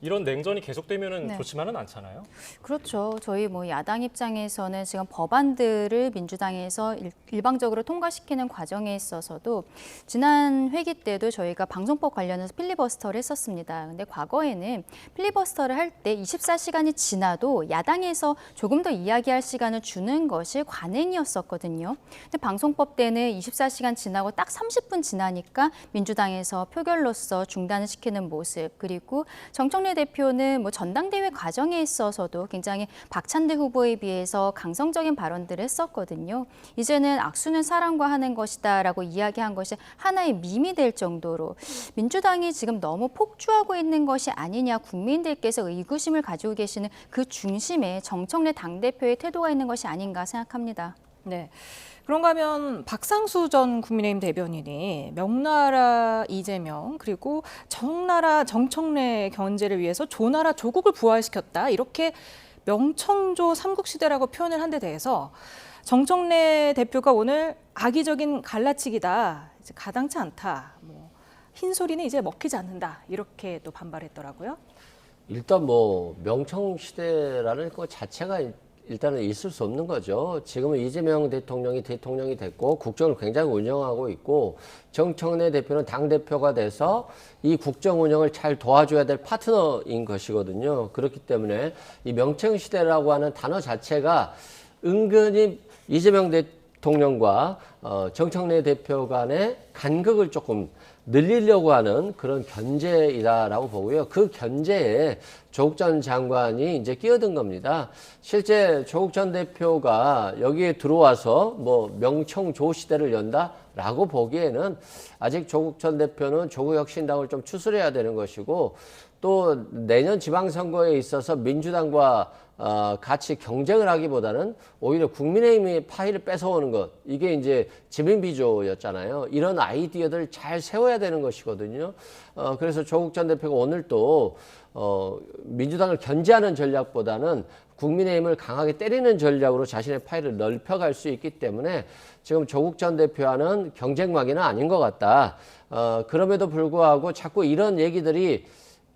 이런 냉전이 계속되면은 네. 좋지만은 않잖아요. 그렇죠. 저희 뭐 야당 입장에서는 지금 법안들을 민주당에서 일방적으로 통과시키는 과정에 있어서도 지난 회기 때도 저희가 방송법 관련해서 필리버스터를 했었습니다. 근데 과거에는 필리버스터를 할 때 24시간이 지나도 야당에서 조금 더 이야기할 시간을 주는 것이 관행이었었거든요. 근데 방송법 때는 24시간 지나고 딱 30분 지나니까 민주당에서 표결로서 중단을 시키는 모습, 그리고 정청래 대표는 뭐 전당대회 과정에 있어서도 굉장히 박찬대 후보에 비해서 강성적인 발언들을 했었거든요. 이제는 악수는 사람과 하는 것이다라고 이야기한 것이 하나의 밈이 될 정도로 민주당이 지금 너무 폭주하고 있는 것이 아니냐, 국민들께서 의구심을 가지고 계시는 그 중심에 정청래 당대표의 태도가 있는 것이 아닌가 생각합니다. 네. 그런가 하면 박상수 전 국민의힘 대변인이 명나라 이재명 그리고 정나라 정청래 견제를 위해서 조나라 조국을 부활시켰다. 이렇게 명청조 삼국시대라고 표현을 한 데 대해서 정청래 대표가 오늘 악의적인 갈라치기다. 이제 가당치 않다. 흰소리는 이제 먹히지 않는다. 이렇게 또 반발했더라고요. 일단 뭐 명청시대라는 것 자체가 일단은 있을 수 없는 거죠. 지금은 이재명 대통령이 됐고 국정을 굉장히 운영하고 있고 정청래 대표는 당대표가 돼서 이 국정 운영을 잘 도와줘야 될 파트너인 것이거든요. 그렇기 때문에 이 명청시대라고 하는 단어 자체가 은근히 이재명 대통령과 정청래 대표 간의 간극을 조금 늘리려고 하는 그런 견제이다라고 보고요. 그 견제에 조국 전 장관이 이제 끼어든 겁니다. 실제 조국 전 대표가 여기에 들어와서 뭐 명청조 시대를 연다라고 보기에는 아직 조국 전 대표는 조국혁신당을 좀 추스려야 되는 것이고 또 내년 지방선거에 있어서 민주당과 같이 경쟁을 하기보다는 오히려 국민의힘의 파일을 뺏어오는 것, 이게 이제 지민비조였잖아요. 이런 아이디어들을 잘 세워야 되는 것이거든요. 그래서 조국 전 대표가 오늘 또 민주당을 견제하는 전략보다는 국민의힘을 강하게 때리는 전략으로 자신의 파일을 넓혀갈 수 있기 때문에 지금 조국 전 대표와는 경쟁관계는 아닌 것 같다. 그럼에도 불구하고 자꾸 이런 얘기들이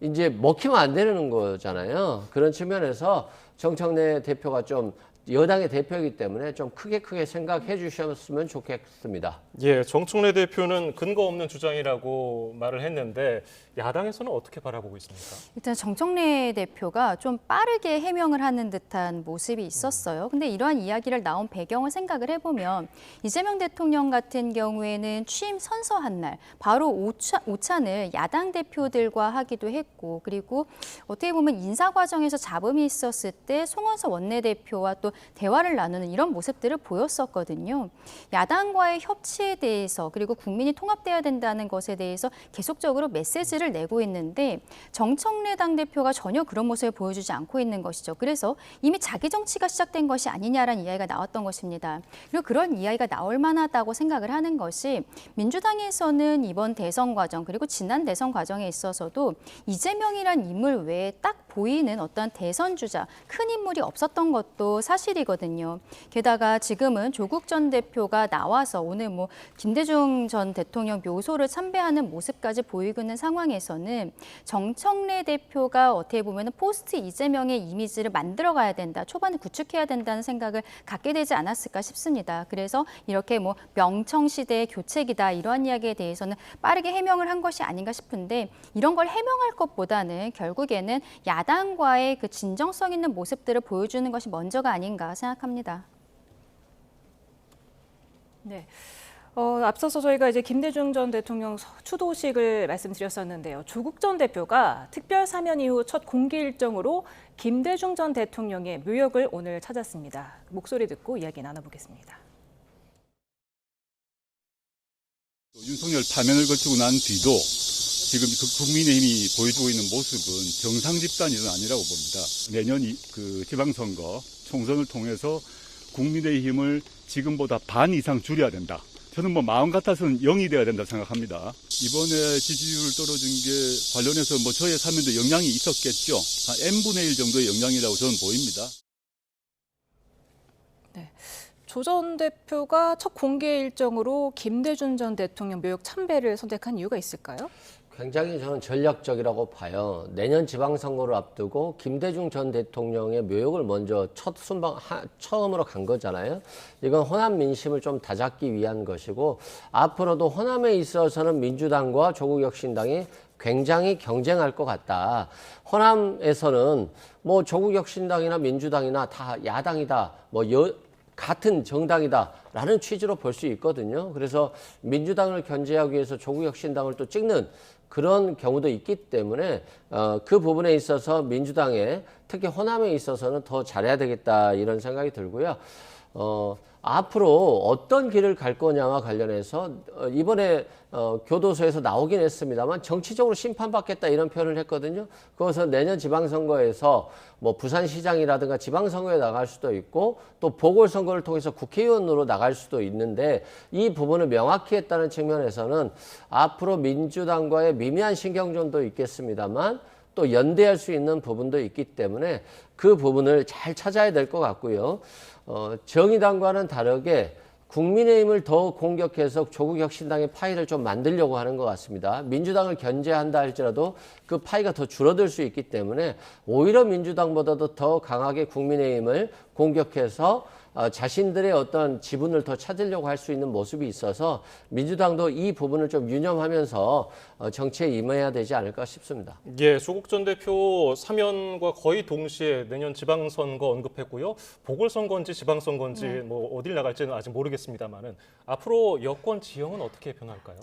이제 먹히면 안 되는 거잖아요. 그런 측면에서 정청래 대표가 좀 여당의 대표이기 때문에 좀 크게 생각해 주셨으면 좋겠습니다. 예, 정청래 대표는 근거 없는 주장이라고 말을 했는데 야당에서는 어떻게 바라보고 있습니까? 일단 정청래 대표가 좀 빠르게 해명을 하는 듯한 모습이 있었어요. 근데 이러한 이야기를 나온 배경을 생각을 해보면 이재명 대통령 같은 경우에는 취임 선서한 날 바로 오찬을 야당 대표들과 하기도 했고, 그리고 어떻게 보면 인사 과정에서 잡음이 있었을 때 송원석 원내대표와 또 대화를 나누는 이런 모습들을 보였었거든요. 야당과의 협치에 대해서 그리고 국민이 통합돼야 된다는 것에 대해서 계속적으로 메시지를 내고 있는데 정청래 당대표가 전혀 그런 모습을 보여주지 않고 있는 것이죠. 그래서 이미 자기 정치가 시작된 것이 아니냐라는 이야기가 나왔던 것입니다. 그리고 그런 이야기가 나올 만하다고 생각을 하는 것이 민주당에서는 이번 대선 과정 그리고 지난 대선 과정에 있어서도 이재명이란 인물 외에 딱 보이는 어떤 대선 주자, 큰 인물이 없었던 것도 사실이거든요. 게다가 지금은 조국 전 대표가 나와서 오늘 김대중 전 대통령 묘소를 참배하는 모습까지 보이고 있는 상황에서는 정청래 대표가 어떻게 보면 포스트 이재명의 이미지를 만들어가야 된다, 초반에 구축해야 된다는 생각을 갖게 되지 않았을까 싶습니다. 그래서 이렇게 명청시대의 교책이다 이러한 이야기에 대해서는 빠르게 해명을 한 것이 아닌가 싶은데, 이런 걸 해명할 것보다는 결국에는 야당과의 그 진정성 있는 모습들을 보여주는 것이 먼저가 아닌가 생각합니다. 네. 앞서서 저희가 이제 김대중 전 대통령 추도식을 말씀드렸었는데요. 조국 전 대표가 특별 사면 이후 첫 공개 일정으로 김대중 전 대통령의 묘역을 오늘 찾았습니다. 목소리 듣고 이야기 나눠보겠습니다. 윤석열 파면을 거치고 난 뒤도 지금 국민의힘이 보여주고 있는 모습은 정상 집단이 아니라고 봅니다. 내년 지방선거 총선을 통해서 국민의힘을 지금보다 반 이상 줄여야 된다. 저는 마음 같아서는 0이 돼야 된다고 생각합니다. 이번에 지지율 떨어진 게 관련해서 저의 사면도 영향이 있었겠죠. 한 n분의 1 정도의 영향이라고 저는 보입니다. 네. 조 전 대표가 첫 공개 일정으로 김대중 전 대통령 묘역 참배를 선택한 이유가 있을까요? 굉장히 저는 전략적이라고 봐요. 내년 지방선거를 앞두고 김대중 전 대통령의 묘역을 먼저 처음으로 간 거잖아요. 이건 호남 민심을 좀 다잡기 위한 것이고, 앞으로도 호남에 있어서는 민주당과 조국혁신당이 굉장히 경쟁할 것 같다. 호남에서는 조국혁신당이나 민주당이나 다 야당이다, 같은 정당이다라는 취지로 볼 수 있거든요. 그래서 민주당을 견제하기 위해서 조국혁신당을 또 찍는 그런 경우도 있기 때문에 그 부분에 있어서 민주당에 특히 호남에 있어서는 더 잘해야 되겠다 이런 생각이 들고요. 앞으로 어떤 길을 갈 거냐와 관련해서 이번에 교도소에서 나오긴 했습니다만 정치적으로 심판받겠다 이런 표현을 했거든요. 그것은 내년 지방선거에서 부산시장이라든가 지방선거에 나갈 수도 있고 또 보궐선거를 통해서 국회의원으로 나갈 수도 있는데, 이 부분을 명확히 했다는 측면에서는 앞으로 민주당과의 미미한 신경전도 있겠습니다만 또 연대할 수 있는 부분도 있기 때문에 그 부분을 잘 찾아야 될 것 같고요. 정의당과는 다르게 국민의힘을 더 공격해서 조국혁신당의 파이를 좀 만들려고 하는 것 같습니다. 민주당을 견제한다 할지라도 그 파이가 더 줄어들 수 있기 때문에 오히려 민주당보다도 더 강하게 국민의힘을 공격해서 자신들의 어떤 지분을 더 찾으려고 할 수 있는 모습이 있어서 민주당도 이 부분을 좀 유념하면서 정치에 임해야 되지 않을까 싶습니다. 예, 조국 전 대표 사면과 거의 동시에 내년 지방선거 언급했고요. 보궐선거인지 지방선거인지 어딜 나갈지는 아직 모르겠습니다만은 앞으로 여권 지형은 어떻게 변할까요?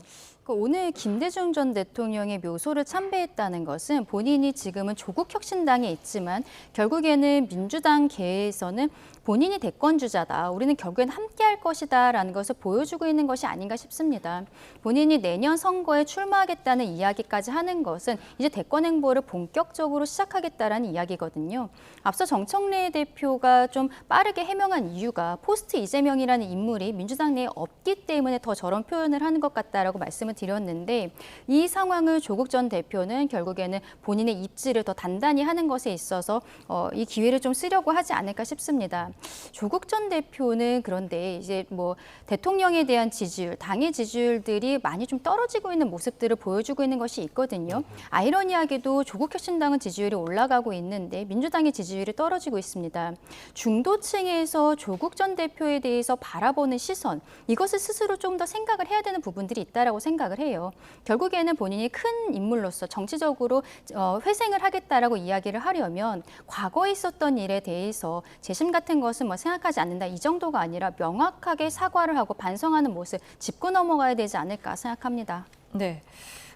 오늘 김대중 전 대통령의 묘소를 참배했다는 것은 본인이 지금은 조국혁신당에 있지만 결국에는 민주당계에서는 본인이 대권주자다, 우리는 결국엔 함께할 것이다 라는 것을 보여주고 있는 것이 아닌가 싶습니다. 본인이 내년 선거에 출마하겠다는 이야기까지 하는 것은 이제 대권 행보를 본격적으로 시작하겠다라는 이야기거든요. 앞서 정청래 대표가 좀 빠르게 해명한 이유가 포스트 이재명이라는 인물이 민주당 내에 없기 때문에 더 저런 표현을 하는 것 같다라고 말씀을 말씀을 드렸는데 이 상황을 조국 전 대표는 결국에는 본인의 입지를 더 단단히 하는 것에 있어서 이 기회를 좀 쓰려고 하지 않을까 싶습니다. 조국 전 대표는 그런데 이제 뭐 대통령에 대한 지지율, 당의 지지율들이 많이 좀 떨어지고 있는 모습들을 보여주고 있는 것이 있거든요. 아이러니하게도 조국혁신당은 지지율이 올라가고 있는데 민주당의 지지율이 떨어지고 있습니다. 중도층에서 조국 전 대표에 대해서 바라보는 시선, 이것을 스스로 좀 더 생각을 해야 되는 부분들이 있다라고 생각을 해요. 결국에는 본인이 큰 인물로서 정치적으로 회생을 하겠다라고 이야기를 하려면 과거에 있었던 일에 대해서 재심 같은 것은 뭐 생각하지 않는다 이 정도가 아니라 명확하게 사과를 하고 반성하는 모습 짚고 넘어가야 되지 않을까 생각합니다. 네.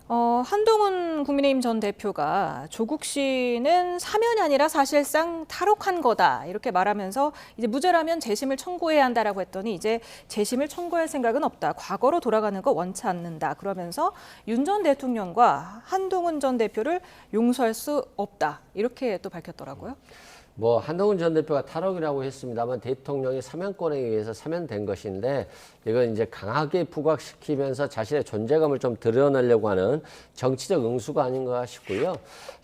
한동훈 국민의힘 전 대표가 조국 씨는 사면이 아니라 사실상 탈옥한 거다 이렇게 말하면서 이제 무죄라면 재심을 청구해야 한다라고 했더니 이제 재심을 청구할 생각은 없다. 과거로 돌아가는 거 원치 않는다. 그러면서 윤 전 대통령과 한동훈 전 대표를 용서할 수 없다. 이렇게 또 밝혔더라고요. 뭐 한동훈 전 대표가 탈옥이라고 했습니다만 대통령이 사면권에 의해서 사면된 것인데 이건 이제 강하게 부각시키면서 자신의 존재감을 좀 드러내려고 하는 정치적 응수가 아닌가 싶고요.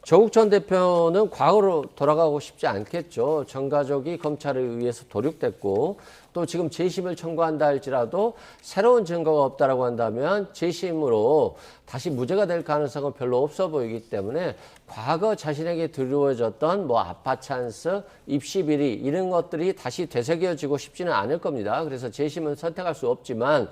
조국 전 대표는 과거로 돌아가고 싶지 않겠죠. 전 가족이 검찰에 의해서 도륙됐고 또 지금 재심을 청구한다 할지라도 새로운 증거가 없다라고 한다면 재심으로 다시 무죄가 될 가능성은 별로 없어 보이기 때문에 과거 자신에게 드리워졌던 뭐 아파 찬스, 입시 비리 이런 것들이 다시 되새겨지고 싶지는 않을 겁니다. 그래서 재심은 선택할 수 없지만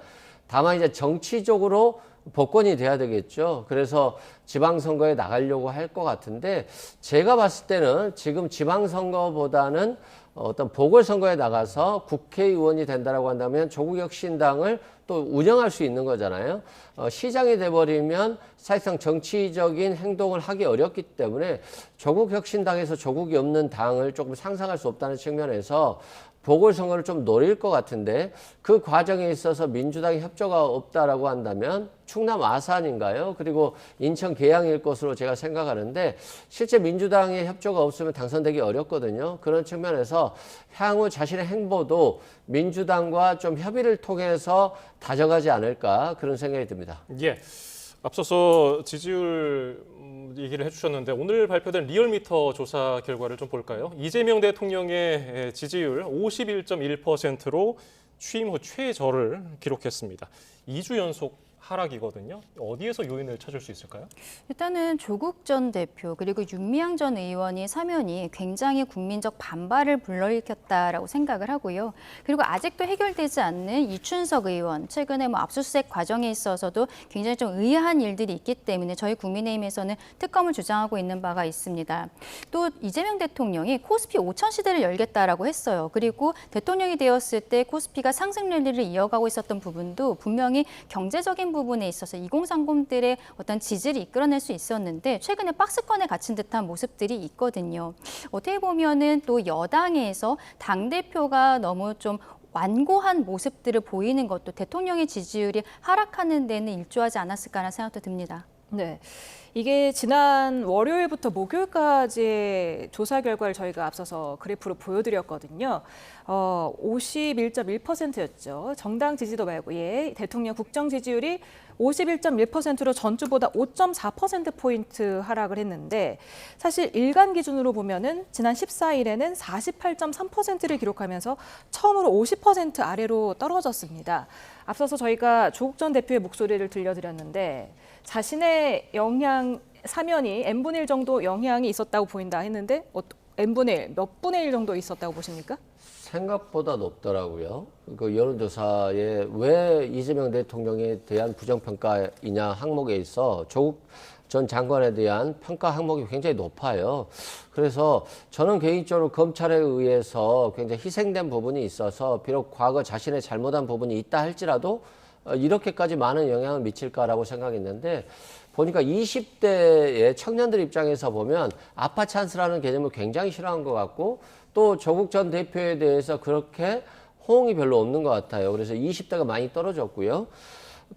다만 이제 정치적으로 복권이 돼야 되겠죠. 그래서 지방선거에 나가려고 할 것 같은데 제가 봤을 때는 지금 지방선거보다는 어떤 보궐선거에 나가서 국회의원이 된다라고 한다면 조국혁신당을 또 운영할 수 있는 거잖아요. 시장이 돼버리면 사실상 정치적인 행동을 하기 어렵기 때문에 조국혁신당에서 조국이 없는 당을 조금 상상할 수 없다는 측면에서 보궐선거를 좀 노릴 것 같은데 그 과정에 있어서 민주당이 협조가 없다라고 한다면 충남 아산인가요? 그리고 인천 계양일 것으로 제가 생각하는데 실제 민주당의 협조가 없으면 당선되기 어렵거든요. 그런 측면에서 향후 자신의 행보도 민주당과 좀 협의를 통해서 다져가지 않을까 그런 생각이 듭니다. 예. 앞서서 지지율 얘기를 해주셨는데 오늘 발표된 리얼미터 조사 결과를 좀 볼까요? 이재명 대통령의 지지율 51.1%로 취임 후 최저를 기록했습니다. 2주 연속 하락이거든요. 어디에서 요인을 찾을 수 있을까요? 일단은 조국 전 대표 그리고 윤미향 전 의원의 사면이 굉장히 국민적 반발을 불러일으켰다라고 생각을 하고요. 그리고 아직도 해결되지 않는 이춘석 의원, 최근에 뭐 압수수색 과정에 있어서도 굉장히 좀 의아한 일들이 있기 때문에 저희 국민의힘에서는 특검을 주장하고 있는 바가 있습니다. 또 이재명 대통령이 코스피 5천 시대를 열겠다라고 했어요. 그리고 대통령이 되었을 때 코스피가 상승 랠리를 이어가고 있었던 부분도 분명히 경제적인 부분에 있어서 2030들의 어떤 지지를 이끌어낼 수 있었는데 최근에 박스권에 갇힌 듯한 모습들이 있거든요. 어떻게 보면은 또 여당에서 당대표가 너무 좀 완고한 모습들을 보이는 것도 대통령의 지지율이 하락하는 데는 일조하지 않았을까라는 생각도 듭니다. 네. 이게 지난 월요일부터 목요일까지의 조사 결과를 저희가 앞서서 그래프로 보여드렸거든요. 51.1%였죠. 정당 지지도 말고 대통령 국정 지지율이 51.1%로 전주보다 5.4%포인트 하락을 했는데 사실 일간 기준으로 보면은 지난 14일에는 48.3%를 기록하면서 처음으로 50% 아래로 떨어졌습니다. 앞서서 저희가 조국 전 대표의 목소리를 들려드렸는데 자신의 사면이 n분의 1 정도 영향이 있었다고 보인다 했는데 n분의 1, 몇 분의 1 정도 있었다고 보십니까? 생각보다 높더라고요. 그 여론조사에 왜 이재명 대통령에 대한 부정평가이냐 항목에 있어 조국 전 장관에 대한 평가 항목이 굉장히 높아요. 그래서 저는 개인적으로 검찰에 의해서 굉장히 희생된 부분이 있어서 비록 과거 자신의 잘못한 부분이 있다 할지라도 이렇게까지 많은 영향을 미칠까라고 생각했는데 보니까 20대의 청년들 입장에서 보면 아파 찬스라는 개념을 굉장히 싫어한 것 같고 또 조국 전 대표에 대해서 그렇게 호응이 별로 없는 것 같아요. 그래서 20대가 많이 떨어졌고요.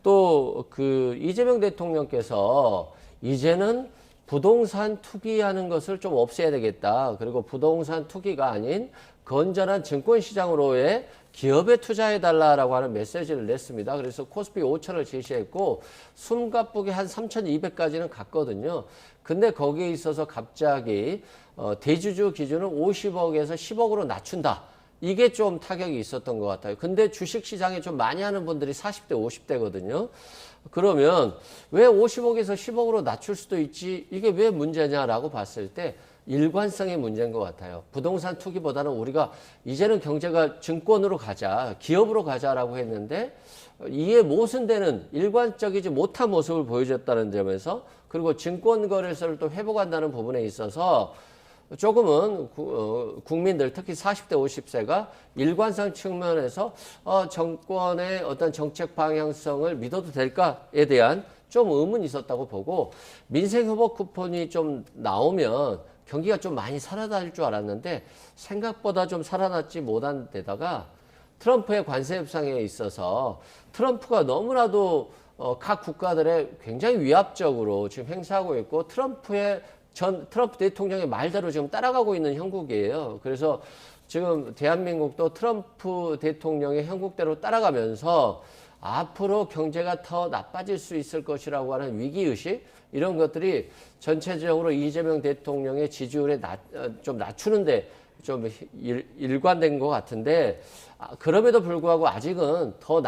또 그 이재명 대통령께서 이제는 부동산 투기하는 것을 좀 없애야 되겠다. 그리고 부동산 투기가 아닌 건전한 증권시장으로의 기업에 투자해달라라고 하는 메시지를 냈습니다. 그래서 코스피 5,000을 제시했고 숨가쁘게 한 3,200까지는 갔거든요. 근데 거기에 있어서 갑자기 대주주 기준을 50억에서 10억으로 낮춘다. 이게 좀 타격이 있었던 것 같아요. 근데 주식시장에 좀 많이 하는 분들이 40대, 50대거든요. 그러면 왜 50억에서 10억으로 낮출 수도 있지? 이게 왜 문제냐라고 봤을 때 일관성의 문제인 것 같아요. 부동산 투기보다는 우리가 이제는 경제가 증권으로 가자, 기업으로 가자라고 했는데 이에 모순되는 일관적이지 못한 모습을 보여줬다는 점에서 그리고 증권 거래소를 또 회복한다는 부분에 있어서 조금은 국민들 특히 40대 50세가 일관성 측면에서 정권의 어떤 정책 방향성을 믿어도 될까에 대한 좀 의문이 있었다고 보고 민생회복 쿠폰이 좀 나오면 경기가 좀 많이 살아날 줄 알았는데 생각보다 좀 살아났지 못한 데다가 트럼프의 관세 협상에 있어서 트럼프가 너무나도 각 국가들의 굉장히 위압적으로 지금 행사하고 있고 트럼프 대통령의 말대로 지금 따라가고 있는 형국이에요. 그래서 지금 대한민국도 트럼프 대통령의 형국대로 따라가면서 앞으로 경제가 더 나빠질 수 있을 것이라고 하는 위기의식 이런 것들이 전체적으로 이재명 대통령의 지지율에 좀 낮추는데 좀 일관된 것 같은데 그럼에도 불구하고 아직은 더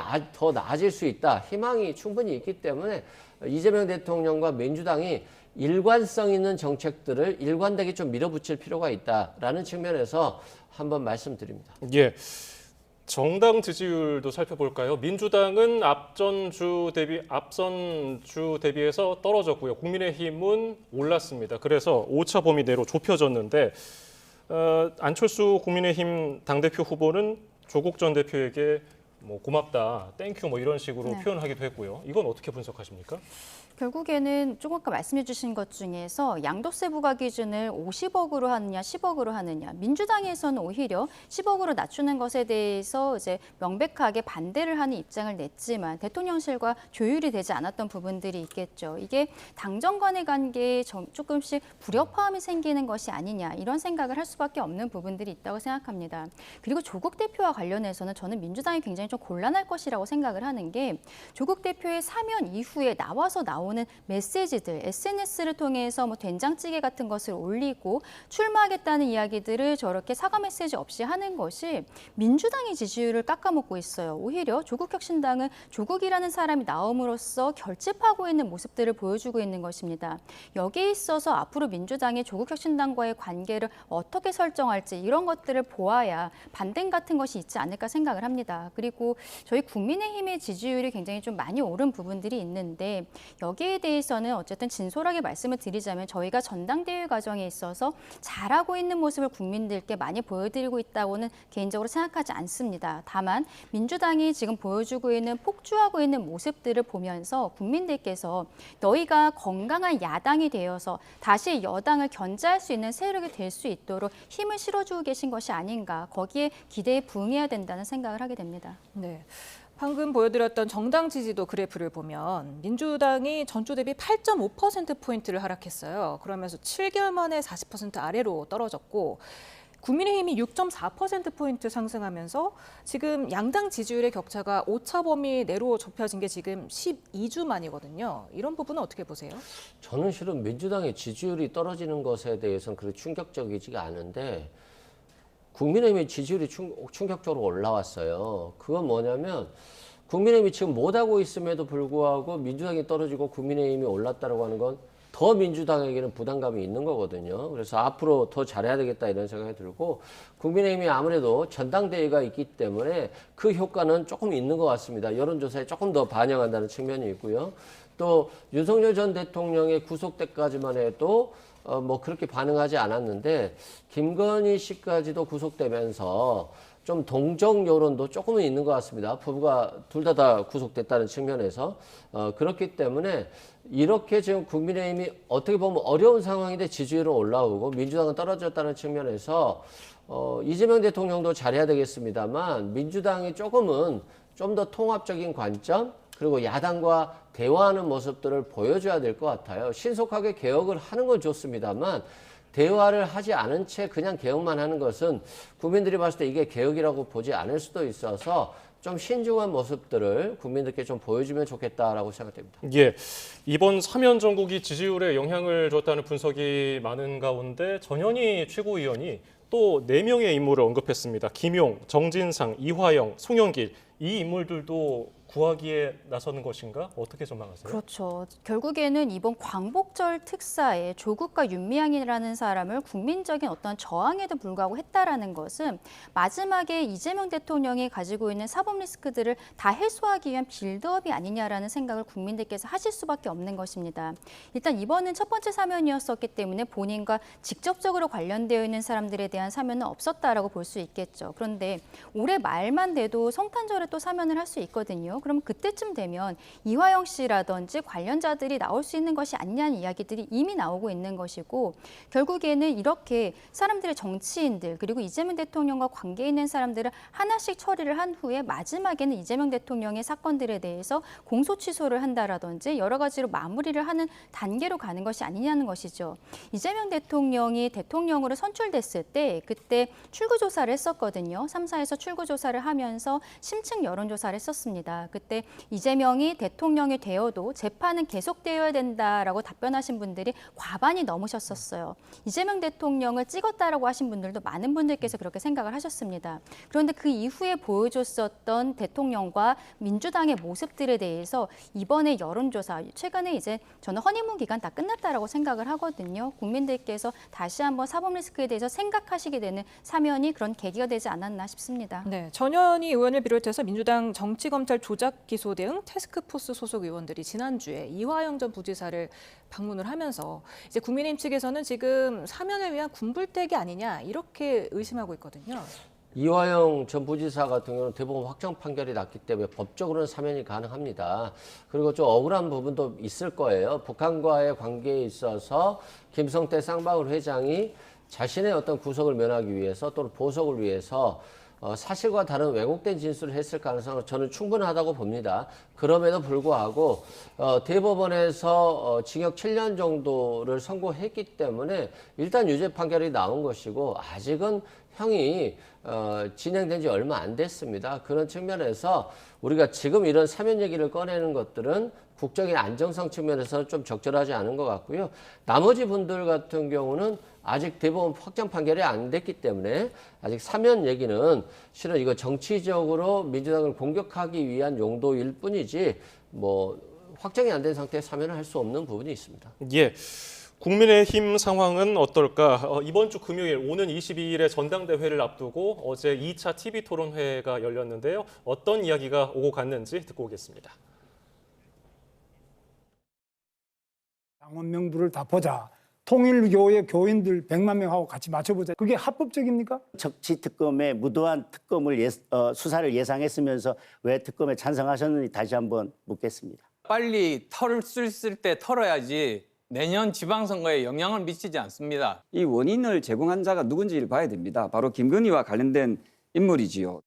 나아질 수 있다. 희망이 충분히 있기 때문에 이재명 대통령과 민주당이 일관성 있는 정책들을 일관되게 좀 밀어붙일 필요가 있다라는 측면에서 한번 말씀드립니다. 예. 정당 지지율도 살펴볼까요? 민주당은 앞선 주 대비해서 떨어졌고요. 국민의힘은 올랐습니다. 그래서 오차 범위 내로 좁혀졌는데 안철수 국민의힘 당대표 후보는 조국 전 대표에게 뭐 고맙다, 땡큐 뭐 이런 식으로 표현하기도 했고요. 이건 어떻게 분석하십니까? 결국에는 조금 아까 말씀해 주신 것 중에서 양도세 부과 기준을 50억으로 하느냐 10억으로 하느냐 민주당에서는 오히려 10억으로 낮추는 것에 대해서 이제 명백하게 반대를 하는 입장을 냈지만 대통령실과 조율이 되지 않았던 부분들이 있겠죠. 이게 당정 간의 관계에 조금씩 불협화음이 생기는 것이 아니냐 이런 생각을 할 수밖에 없는 부분들이 있다고 생각합니다. 그리고 조국 대표와 관련해서는 저는 민주당이 굉장히 좀 곤란할 것이라고 생각을 하는 게 조국 대표의 사면 이후에 나오는 메시지들, SNS를 통해서 뭐 된장찌개 같은 것을 올리고 출마하겠다는 이야기들을 저렇게 사과 메시지 없이 하는 것이 민주당의 지지율을 깎아먹고 있어요. 오히려 조국혁신당은 조국이라는 사람이 나옴으로써 결집하고 있는 모습들을 보여주고 있는 것입니다. 여기에 있어서 앞으로 민주당이 조국혁신당과의 관계를 어떻게 설정할지 이런 것들을 보아야 반등 같은 것이 있지 않을까 생각을 합니다. 그리고 저희 국민의힘의 지지율이 굉장히 좀 많이 오른 부분들이 있는데 여기에 대해서는 어쨌든 진솔하게 말씀을 드리자면 저희가 전당대회 과정에 있어서 잘하고 있는 모습을 국민들께 많이 보여드리고 있다고는 개인적으로 생각하지 않습니다. 다만 민주당이 지금 보여주고 있는 폭주하고 있는 모습들을 보면서 국민들께서 너희가 건강한 야당이 되어서 다시 여당을 견제할 수 있는 세력이 될 수 있도록 힘을 실어주고 계신 것이 아닌가 거기에 기대에 부응해야 된다는 생각을 하게 됩니다. 네. 방금 보여드렸던 정당 지지도 그래프를 보면 민주당이 전주 대비 8.5%포인트를 하락했어요. 그러면서 7개월 만에 40% 아래로 떨어졌고 국민의힘이 6.4%포인트 상승하면서 지금 양당 지지율의 격차가 오차 범위 내로 좁혀진 게 지금 12주 만이거든요. 이런 부분은 어떻게 보세요? 저는 실은 민주당의 지지율이 떨어지는 것에 대해서는 그렇게 충격적이지가 않은데 국민의힘의 지지율이 충격적으로 올라왔어요. 그건 뭐냐면 국민의힘이 지금 못하고 있음에도 불구하고 민주당이 떨어지고 국민의힘이 올랐다고 하는 건 더 민주당에게는 부담감이 있는 거거든요. 그래서 앞으로 더 잘해야 되겠다 이런 생각이 들고 국민의힘이 아무래도 전당대회가 있기 때문에 그 효과는 조금 있는 것 같습니다. 여론조사에 조금 더 반영한다는 측면이 있고요. 또 윤석열 전 대통령의 구속 때까지만 해도 뭐 그렇게 반응하지 않았는데 김건희 씨까지도 구속되면서 좀 동정 여론도 조금은 있는 것 같습니다. 부부가 둘 다 구속됐다는 측면에서 그렇기 때문에 이렇게 지금 국민의힘이 어떻게 보면 어려운 상황인데 지지율은 올라오고 민주당은 떨어졌다는 측면에서 이재명 대통령도 잘해야 되겠습니다만 민주당이 조금은 좀 더 통합적인 관점 그리고 야당과 대화하는 모습들을 보여줘야 될 것 같아요. 신속하게 개혁을 하는 건 좋습니다만 대화를 하지 않은 채 그냥 개혁만 하는 것은 국민들이 봤을 때 이게 개혁이라고 보지 않을 수도 있어서 좀 신중한 모습들을 국민들께 좀 보여주면 좋겠다라고 생각됩니다. 예, 이번 사면 정국이 지지율에 영향을 줬다는 분석이 많은 가운데 전현희 최고위원이 또 4명의 인물을 언급했습니다. 김용, 정진상, 이화영, 송영길 이 인물들도 구하기에 나서는 것인가? 어떻게 전망하세요? 그렇죠. 결국에는 이번 광복절 특사에 조국과 윤미향이라는 사람을 국민적인 어떤 저항에도 불구하고 했다라는 것은 마지막에 이재명 대통령이 가지고 있는 사법 리스크들을 다 해소하기 위한 빌드업이 아니냐라는 생각을 국민들께서 하실 수밖에 없는 것입니다. 일단 이번은 첫 번째 사면이었었기 때문에 본인과 직접적으로 관련되어 있는 사람들에 대한 사면은 없었다라고 볼 수 있겠죠. 그런데 올해 말만 돼도 성탄절에 또 사면을 할 수 있거든요. 그럼 그때쯤 되면 이화영 씨라든지 관련자들이 나올 수 있는 것이 아니냐는 이야기들이 이미 나오고 있는 것이고 결국에는 이렇게 사람들의 정치인들 그리고 이재명 대통령과 관계 있는 사람들을 하나씩 처리를 한 후에 마지막에는 이재명 대통령의 사건들에 대해서 공소 취소를 한다라든지 여러 가지로 마무리를 하는 단계로 가는 것이 아니냐는 것이죠. 이재명 대통령이 대통령으로 선출됐을 때 그때 출구조사를 했었거든요. 3사에서 출구조사를 하면서 심층 여론조사를 했었습니다. 그때 이재명이 대통령이 되어도 재판은 계속되어야 된다라고 답변하신 분들이 과반이 넘으셨었어요. 이재명 대통령을 찍었다라고 하신 분들도 많은 분들께서 그렇게 생각을 하셨습니다. 그런데 그 이후에 보여줬었던 대통령과 민주당의 모습들에 대해서 이번에 여론조사, 최근에 이제 저는 허니문 기간 다 끝났다라고 생각을 하거든요. 국민들께서 다시 한번 사법 리스크에 대해서 생각하시게 되는 사면이 그런 계기가 되지 않았나 싶습니다. 네, 전현희 의원을 비롯해서 민주당 정치검찰 조작 기소 대응 태스크포스 소속 의원들이 지난주에 이화영 전 부지사를 방문을 하면서 이제 국민의힘 측에서는 지금 사면을 위한 군불대기 아니냐 이렇게 의심하고 있거든요. 이화영 전 부지사 같은 경우는 대법원 확정 판결이 났기 때문에 법적으로는 사면이 가능합니다. 그리고 좀 억울한 부분도 있을 거예요. 북한과의 관계에 있어서 김성태 쌍방울 회장이 자신의 어떤 구속을 면하기 위해서 또는 보석을 위해서 사실과 다른 왜곡된 진술을 했을 가능성은 저는 충분하다고 봅니다. 그럼에도 불구하고 대법원에서 징역 7년 정도를 선고했기 때문에 일단 유죄 판결이 나온 것이고 아직은 형이 진행된 지 얼마 안 됐습니다. 그런 측면에서 우리가 지금 이런 사면 얘기를 꺼내는 것들은 국정의 안정성 측면에서 좀 적절하지 않은 것 같고요. 나머지 분들 같은 경우는 아직 대법원 확정 판결이 안 됐기 때문에 아직 사면 얘기는 실은 이거 정치적으로 민주당을 공격하기 위한 용도일 뿐이지 뭐 확정이 안 된 상태에 사면을 할 수 없는 부분이 있습니다. 예. 국민의힘 상황은 어떨까? 이번 주 금요일 오는 22일에 전당대회를 앞두고 어제 2차 TV 토론회가 열렸는데요. 어떤 이야기가 오고 갔는지 듣고 오겠습니다. 당원 명부를 다 보자. 통일교회 교인들 100만 명하고 같이 맞춰보자. 그게 합법적입니까? 정치특검에 무도한 특검을 수사를 예상했으면서 왜 특검에 찬성하셨는지 다시 한번 묻겠습니다. 빨리 털을 수 있을 때 털어야지 내년 지방선거에 영향을 미치지 않습니다. 이 원인을 제공한 자가 누군지를 봐야 됩니다. 바로 김건희와 관련된 인물이지요.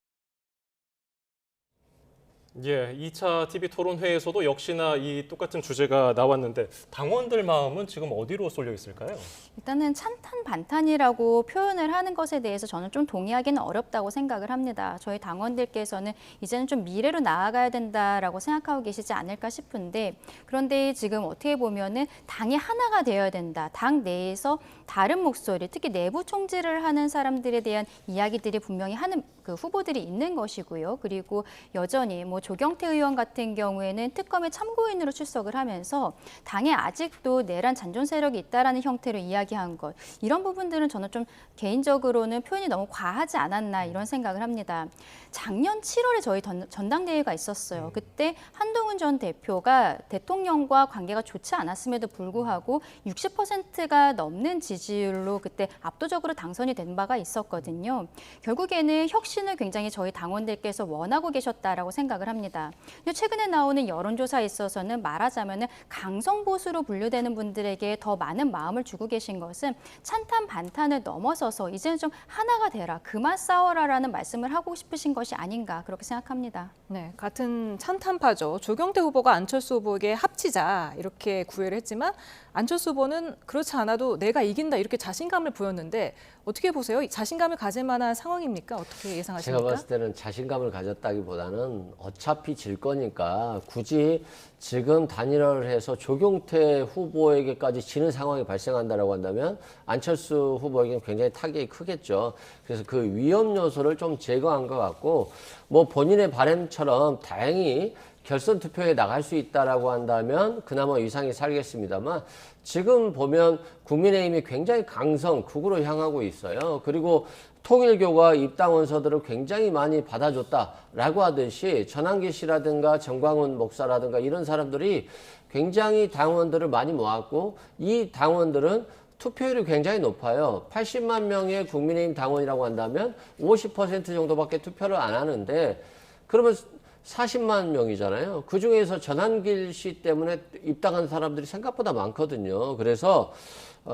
예, 2차 TV 토론회에서도 역시나 이 똑같은 주제가 나왔는데 당원들 마음은 지금 어디로 쏠려 있을까요? 일단은 찬탄 반탄이라고 표현을 하는 것에 대해서 저는 좀 동의하기는 어렵다고 생각을 합니다. 저희 당원들께서는 이제는 좀 미래로 나아가야 된다라고 생각하고 계시지 않을까 싶은데 그런데 지금 어떻게 보면은 당이 하나가 되어야 된다. 당 내에서 다른 목소리, 특히 내부 총질을 하는 사람들에 대한 이야기들이 분명히 하는 그 후보들이 있는 것이고요. 그리고 여전히 뭐 조경태 의원 같은 경우에는 특검의 참고인으로 출석을 하면서 당에 아직도 내란 잔존 세력이 있다라는 형태로 이야기한 것 이런 부분들은 저는 좀 개인적으로는 표현이 너무 과하지 않았나 이런 생각을 합니다. 작년 7월에 저희 전당대회가 있었어요. 그때 한동훈 전 대표가 대통령과 관계가 좋지 않았음에도 불구하고 60%가 넘는 지지율로 그때 압도적으로 당선이 된 바가 있었거든요. 결국에는 혁신 쇄신을 굉장히 저희 당원들께서 원하고 계셨다라고 생각을 합니다. 최근에 나오는 여론조사에 있어서는 말하자면 강성보수로 분류되는 분들에게 더 많은 마음을 주고 계신 것은 찬탄 반탄을 넘어서서 이제는 좀 하나가 되라, 그만 싸워라라는 말씀을 하고 싶으신 것이 아닌가 그렇게 생각합니다. 네, 같은 찬탄파죠. 조경태 후보가 안철수 후보에게 합치자 이렇게 구애를 했지만 안철수 후보는 그렇지 않아도 내가 이긴다 이렇게 자신감을 보였는데 어떻게 보세요? 자신감을 가질 만한 상황입니까? 어떻게 예상하십니까? 제가 봤을 때는 자신감을 가졌다기보다는 어차피 질 거니까 굳이 지금 단일화를 해서 조경태 후보에게까지 지는 상황이 발생한다라고 한다면 안철수 후보에게는 굉장히 타격이 크겠죠. 그래서 그 위험 요소를 좀 제거한 것 같고 뭐 본인의 바람처럼 다행히 결선 투표에 나갈 수 있다라고 한다면 그나마 위상이 살겠습니다만 지금 보면 국민의힘이 굉장히 강성 극으로 향하고 있어요. 그리고 통일교가 입당 원서들을 굉장히 많이 받아줬다라고 하듯이 전한기 씨라든가 정광훈 목사라든가 이런 사람들이 굉장히 당원들을 많이 모았고 이 당원들은 투표율이 굉장히 높아요. 80만 명의 국민의힘 당원이라고 한다면 50% 정도밖에 투표를 안 하는데 그러면 40만 명이잖아요. 그중에서 전한길 씨 때문에 입당한 사람들이 생각보다 많거든요. 그래서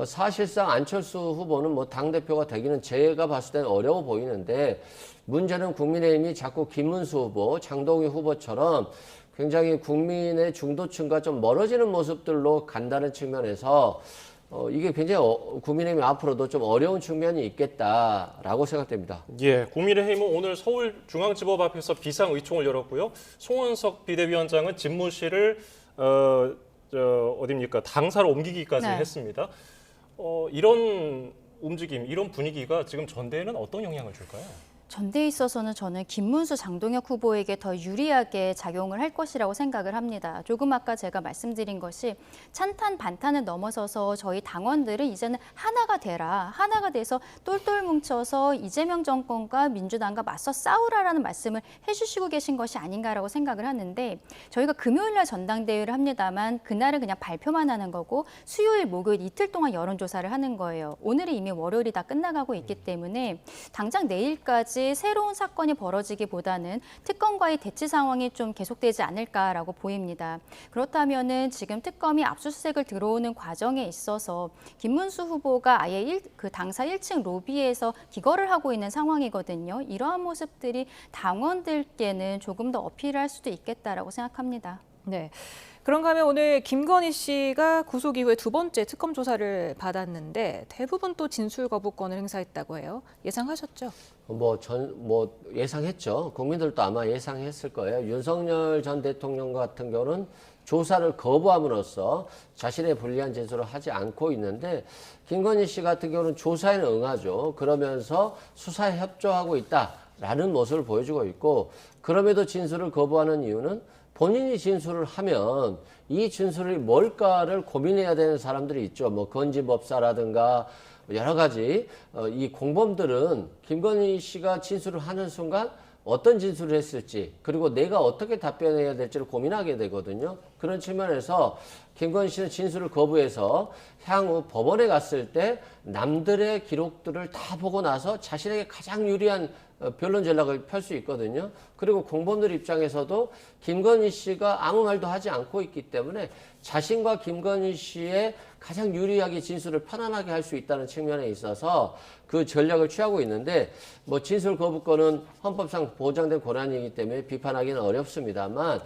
사실상 안철수 후보는 뭐 당대표가 되기는 제가 봤을 때는 어려워 보이는데 문제는 국민의힘이 자꾸 김문수 후보, 장동희 후보처럼 굉장히 국민의 중도층과 좀 멀어지는 모습들로 간다는 측면에서 이게 굉장히 국민의힘이 앞으로도 좀 어려운 측면이 있겠다라고 생각됩니다. 예, 국민의힘은 오늘 서울중앙지법 앞에서 비상의총을 열었고요. 송원석 비대위원장은 집무실을 어디입니까? 당사로 옮기기까지 했습니다. 이런 움직임, 이런 분위기가 지금 전대에는 어떤 영향을 줄까요? 전대에 있어서는 저는 김문수, 장동혁 후보에게 더 유리하게 작용을 할 것이라고 생각을 합니다. 조금 아까 제가 말씀드린 것이 찬탄 반탄을 넘어서서 저희 당원들은 이제는 하나가 되라, 하나가 돼서 똘똘 뭉쳐서 이재명 정권과 민주당과 맞서 싸우라라는 말씀을 해주시고 계신 것이 아닌가라고 생각을 하는데 저희가 금요일 날 전당대회를 합니다만 그날은 그냥 발표만 하는 거고 수요일, 목요일 이틀 동안 여론조사를 하는 거예요. 오늘이 이미 월요일이 다 끝나가고 있기 때문에 당장 내일까지 새로운 사건이 벌어지기보다는 특검과의 대치 상황이 좀 계속되지 않을까라고 보입니다. 그렇다면은 지금 특검이 압수수색을 들어오는 과정에 있어서 김문수 후보가 아예 그 당사 1층 로비에서 기거를 하고 있는 상황이거든요. 이러한 모습들이 당원들께는 조금 더 어필을 할 수도 있겠다라고 생각합니다. 네. 그런가 하면 오늘 김건희 씨가 구속 이후에 두 번째 특검 조사를 받았는데 대부분 또 진술 거부권을 행사했다고 해요. 예상하셨죠? 예상했죠. 국민들도 아마 예상했을 거예요. 윤석열 전 대통령 같은 경우는 조사를 거부함으로써 자신의 불리한 진술을 하지 않고 있는데 김건희 씨 같은 경우는 조사에는 응하죠. 그러면서 수사에 협조하고 있다라는 모습을 보여주고 있고 그럼에도 진술을 거부하는 이유는 본인이 진술을 하면 이 진술이 뭘까를 고민해야 되는 사람들이 있죠. 뭐 건지법사라든가 여러 가지 이 공범들은 김건희 씨가 진술을 하는 순간 어떤 진술을 했을지 그리고 내가 어떻게 답변해야 될지를 고민하게 되거든요. 그런 측면에서 김건희 씨는 진술을 거부해서 향후 법원에 갔을 때 남들의 기록들을 다 보고 나서 자신에게 가장 유리한 변론 전략을 펼 수 있거든요. 그리고 공범들 입장에서도 김건희 씨가 아무 말도 하지 않고 있기 때문에 자신과 김건희 씨의 가장 유리하게 진술을 편안하게 할 수 있다는 측면에 있어서 그 전략을 취하고 있는데 뭐 진술 거부권은 헌법상 보장된 권한이기 때문에 비판하기는 어렵습니다만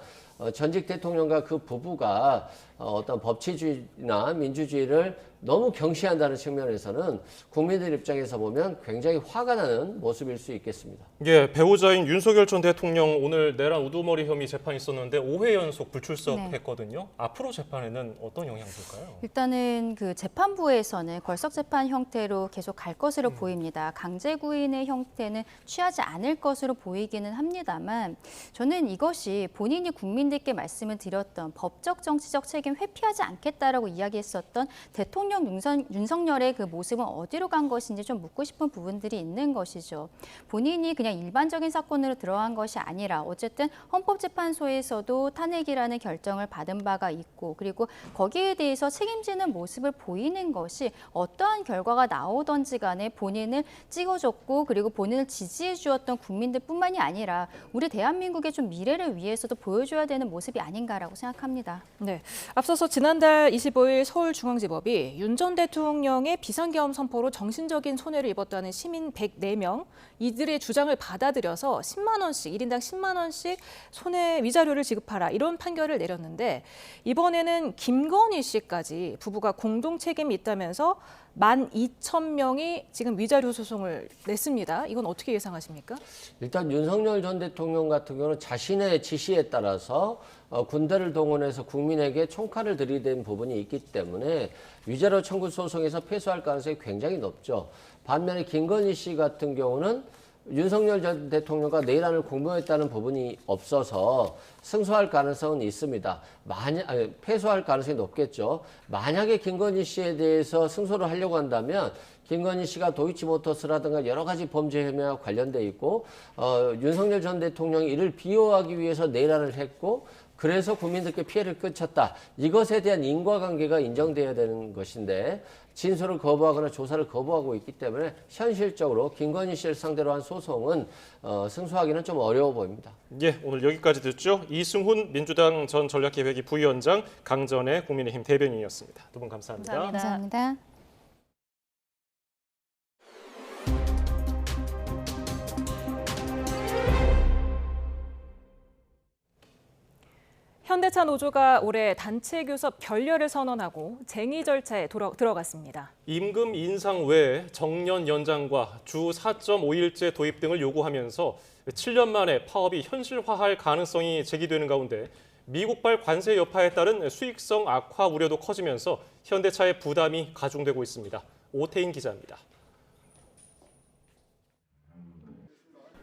전직 대통령과 그 부부가 어떤 법치주의나 민주주의를 너무 경시한다는 측면에서는 국민들 입장에서 보면 굉장히 화가 나는 모습일 수 있겠습니다. 예, 배우자인 윤석열 전 대통령 오늘 내란 우두머리 혐의 재판이 있었는데 5회 연속 불출석했거든요. 앞으로 재판에는 어떤 영향을 줄까요? 일단은 그 재판부에서는 걸석 재판 형태로 계속 갈 것으로 보입니다. 강제 구인의 형태는 취하지 않을 것으로 보이기는 합니다만 저는 이것이 본인이 국민들께 말씀을 드렸던 법적 정치적 책임 책임 회피하지 않겠다라고 이야기했었던 대통령 윤석열의 그 모습은 어디로 간 것인지 좀 묻고 싶은 부분들이 있는 것이죠. 본인이 그냥 일반적인 사건으로 들어간 것이 아니라 어쨌든 헌법재판소에서도 탄핵이라는 결정을 받은 바가 있고 그리고 거기에 대해서 책임지는 모습을 보이는 것이 어떠한 결과가 나오던지 간에 본인을 찍어줬고 그리고 본인을 지지해 주었던 국민들뿐만이 아니라 우리 대한민국의 좀 미래를 위해서도 보여줘야 되는 모습이 아닌가라고 생각합니다. 네, 앞서서 지난달 25일 서울중앙지법이 윤 전 대통령의 비상계엄 선포로 정신적인 손해를 입었다는 시민 104명 이들의 주장을 받아들여서 10만 원씩 1인당 10만 원씩 손해 위자료를 지급하라 이런 판결을 내렸는데 이번에는 김건희 씨까지 부부가 공동 책임이 있다면서 12,000명이 지금 위자료 소송을 냈습니다. 이건 어떻게 예상하십니까? 일단 윤석열 전 대통령 같은 경우는 자신의 지시에 따라서 군대를 동원해서 국민에게 총칼을 들이댄 부분이 있기 때문에 위자료 청구 소송에서 패소할 가능성이 굉장히 높죠. 반면에 김건희 씨 같은 경우는 윤석열 전 대통령과 내란을 공모했다는 부분이 없어서 승소할 가능성은 있습니다. 패소할 가능성이 높겠죠. 만약에 김건희 씨에 대해서 승소를 하려고 한다면 김건희 씨가 도이치모터스라든가 여러 가지 범죄 혐의와 관련돼 있고 윤석열 전 대통령이 이를 비호하기 위해서 내란을 했고 그래서 국민들께 피해를 끼쳤다. 이것에 대한 인과관계가 인정돼야 되는 것인데 진술을 거부하거나 조사를 거부하고 있기 때문에 현실적으로 김건희 씨를 상대로 한 소송은 승소하기는 좀 어려워 보입니다. 예, 오늘 여기까지 듣죠. 이승훈 민주당 전 전략기획위 부위원장, 강전의 국민의힘 대변인이었습니다. 두 분 감사합니다. 감사합니다. 현대차 노조가 올해 단체 교섭 결렬을 선언하고 쟁의 절차에 들어갔습니다. 임금 인상 외에 정년 연장과 주 4.5일제 도입 등을 요구하면서 7년 만에 파업이 현실화할 가능성이 제기되는 가운데 미국발 관세 여파에 따른 수익성 악화 우려도 커지면서 현대차의 부담이 가중되고 있습니다. 오태인 기자입니다.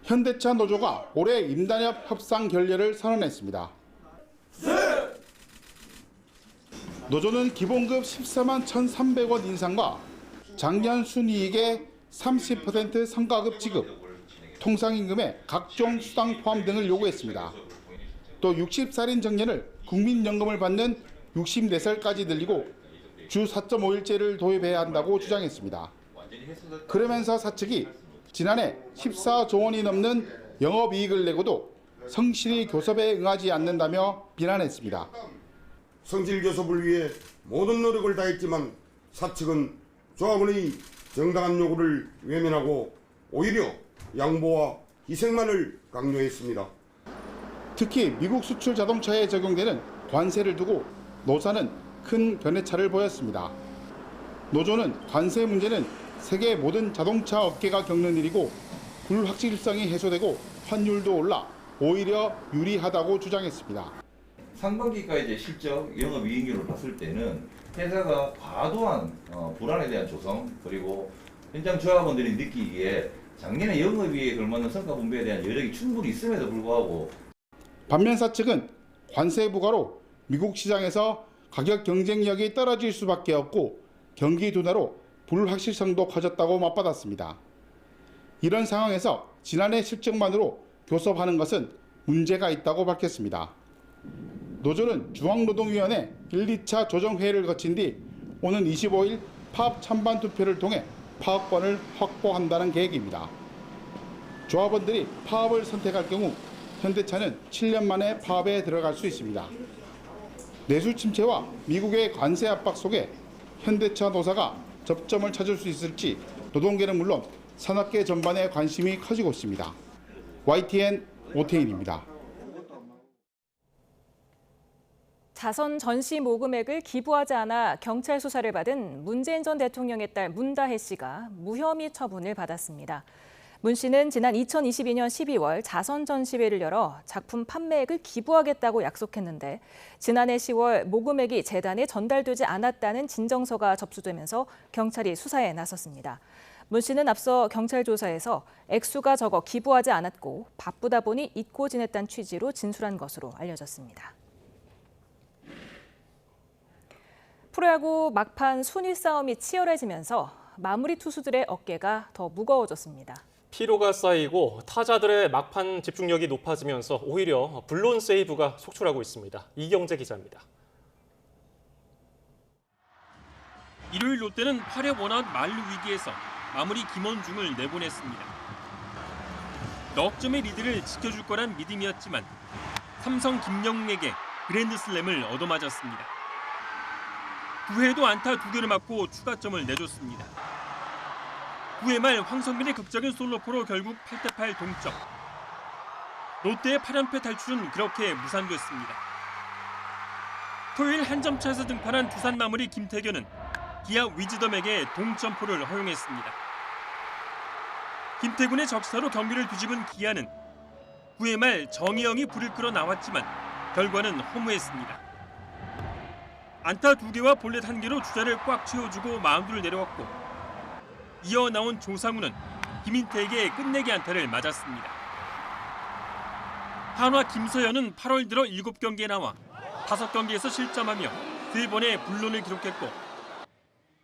현대차 노조가 올해 임단협 협상 결렬을 선언했습니다. 노조는 기본급 14만 1,300원 인상과 작년 순이익의 30% 성과급 지급, 통상임금의 각종 수당 포함 등을 요구했습니다. 또 60살인 정년을 국민연금을 받는 64살까지 늘리고 주 4.5일제를 도입해야 한다고 주장했습니다. 그러면서 사측이 지난해 14조 원이 넘는 영업이익을 내고도 성실히 교섭에 응하지 않는다며 비난했습니다. 성실 교섭을 위해 모든 노력을 다했지만 사측은 조합원의 정당한 요구를 외면하고 오히려 양보와 희생만을 강요했습니다. 특히 미국 수출 자동차에 적용되는 관세를 두고 노사는 큰 견해차를 보였습니다. 노조는 관세 문제는 세계 모든 자동차 업계가 겪는 일이고 불확실성이 해소되고 환율도 올라 오히려 유리하다고 주장했습니다. 상반기까지 이제 실적 영업이익률을 봤을 때는 회사가 과도한 불안에 대한 조성 그리고 현장 조합원들이 느끼기에 작년에 영업이익에 걸맞는 성과 분배에 대한 여력이 충분히 있음에도 불구하고 반면 사측은 관세 부과로 미국 시장에서 가격 경쟁력이 떨어질 수밖에 없고 경기 둔화로 불확실성도 커졌다고 맞받았습니다. 이런 상황에서 지난해 실적만으로 교섭하는 것은 문제가 있다고 밝혔습니다. 노조는 중앙노동위원회 1, 2차 조정회의를 거친 뒤 오는 25일 파업 찬반 투표를 통해 파업권을 확보한다는 계획입니다. 조합원들이 파업을 선택할 경우 현대차는 7년 만에 파업에 들어갈 수 있습니다. 내수 침체와 미국의 관세 압박 속에 현대차 노사가 접점을 찾을 수 있을지 노동계는 물론 산업계 전반에 관심이 커지고 있습니다. YTN 오태인입니다. 자선 전시 모금액을 기부하지 않아 경찰 수사를 받은 문재인 전 대통령의 딸 문다혜 씨가 무혐의 처분을 받았습니다. 문 씨는 지난 2022년 12월 자선 전시회를 열어 작품 판매액을 기부하겠다고 약속했는데 지난해 10월 모금액이 재단에 전달되지 않았다는 진정서가 접수되면서 경찰이 수사에 나섰습니다. 문 씨는 앞서 경찰 조사에서 액수가 적어 기부하지 않았고 바쁘다 보니 잊고 지냈다는 취지로 진술한 것으로 알려졌습니다. 프로야구 막판 순위 싸움이 치열해지면서 마무리 투수들의 어깨가 더 무거워졌습니다. 피로가 쌓이고 타자들의 막판 집중력이 높아지면서 오히려 불론 세이브가 속출하고 있습니다. 이경재 기자입니다. 일요일 롯데는 8회 원아웃 만루 위기에서 마무리 김원중을 내보냈습니다. 넉 점의 리드를 지켜줄 거란 믿음이었지만 삼성 김영에게 그랜드슬램을 얻어맞았습니다. 9회에도 안타 2개를 맞고 추가점을 내줬습니다. 9회 말 황성민의 극적인 솔로포로 결국 8대8 동점. 롯데의 8연패 탈출은 그렇게 무산됐습니다. 토요일 한 점 차에서 등판한 두산 마무리 김태균은 기아 위즈덤에게 동점포를 허용했습니다. 김태균의 적시타로 경기를 뒤집은 기아는 9회 말 정희영이 불을 끌어 나왔지만 결과는 허무했습니다. 안타 2개와 볼넷 1개로 주자를 꽉 채워주고 마운드를 내려왔고 이어 나온 조상우는 김인태에게 끝내기 안타를 맞았습니다. 한화 김서현은 8월 들어 7경기에 나와 5경기에서 실점하며 3번의 불론을 기록했고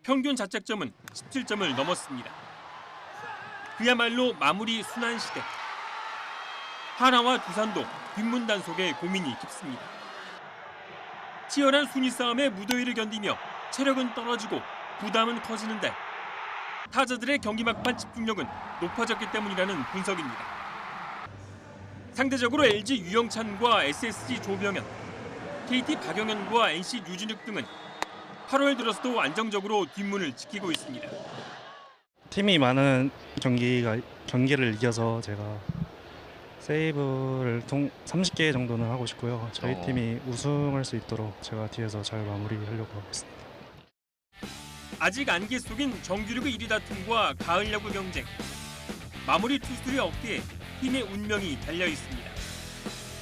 평균 자책점은 17점을 넘었습니다. 그야말로 마무리 순환 시대. 하나와 두산도 뒷문 단속에 고민이 깊습니다. 치열한 순위 싸움의 무더위를 견디며 체력은 떨어지고 부담은 커지는데 타자들의 경기 막판 집중력은 높아졌기 때문이라는 분석입니다. 상대적으로 LG 유영찬과 SSG 조병현, KT 박영현과 NC 류진욱 등은 8월 들어서도 안정적으로 뒷문을 지키고 있습니다. 팀이 많은 경기를 이겨서 제가 세이브를 30개 정도는 하고 싶고요. 저희 팀이 우승할 수 있도록 제가 뒤에서 잘 마무리하려고 하고 있습니다. 아직 안개 속인 정규리그 1위 다툼과 가을 야구 경쟁. 마무리 투수의 어깨에 팀의 운명이 달려 있습니다.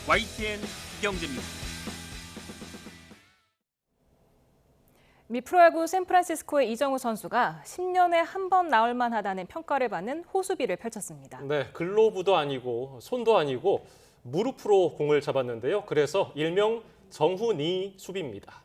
YTN 이경재입니다. 미 프로야구 샌프란시스코의 이정우 선수가 10년에 한 번 나올 만하다는 평가를 받는 호수비를 펼쳤습니다. 네, 글로브도 아니고 손도 아니고 무릎으로 공을 잡았는데요. 그래서 일명 정훈이 수비입니다.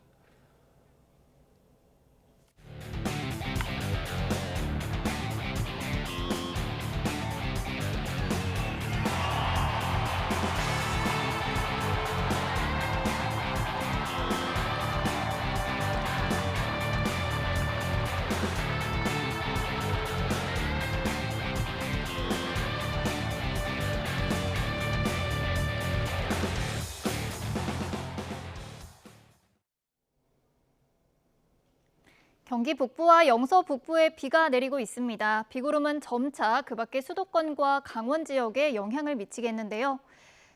경기 북부와 영서 북부에 비가 내리고 있습니다. 비구름은 점차 그 밖의 수도권과 강원 지역에 영향을 미치겠는데요.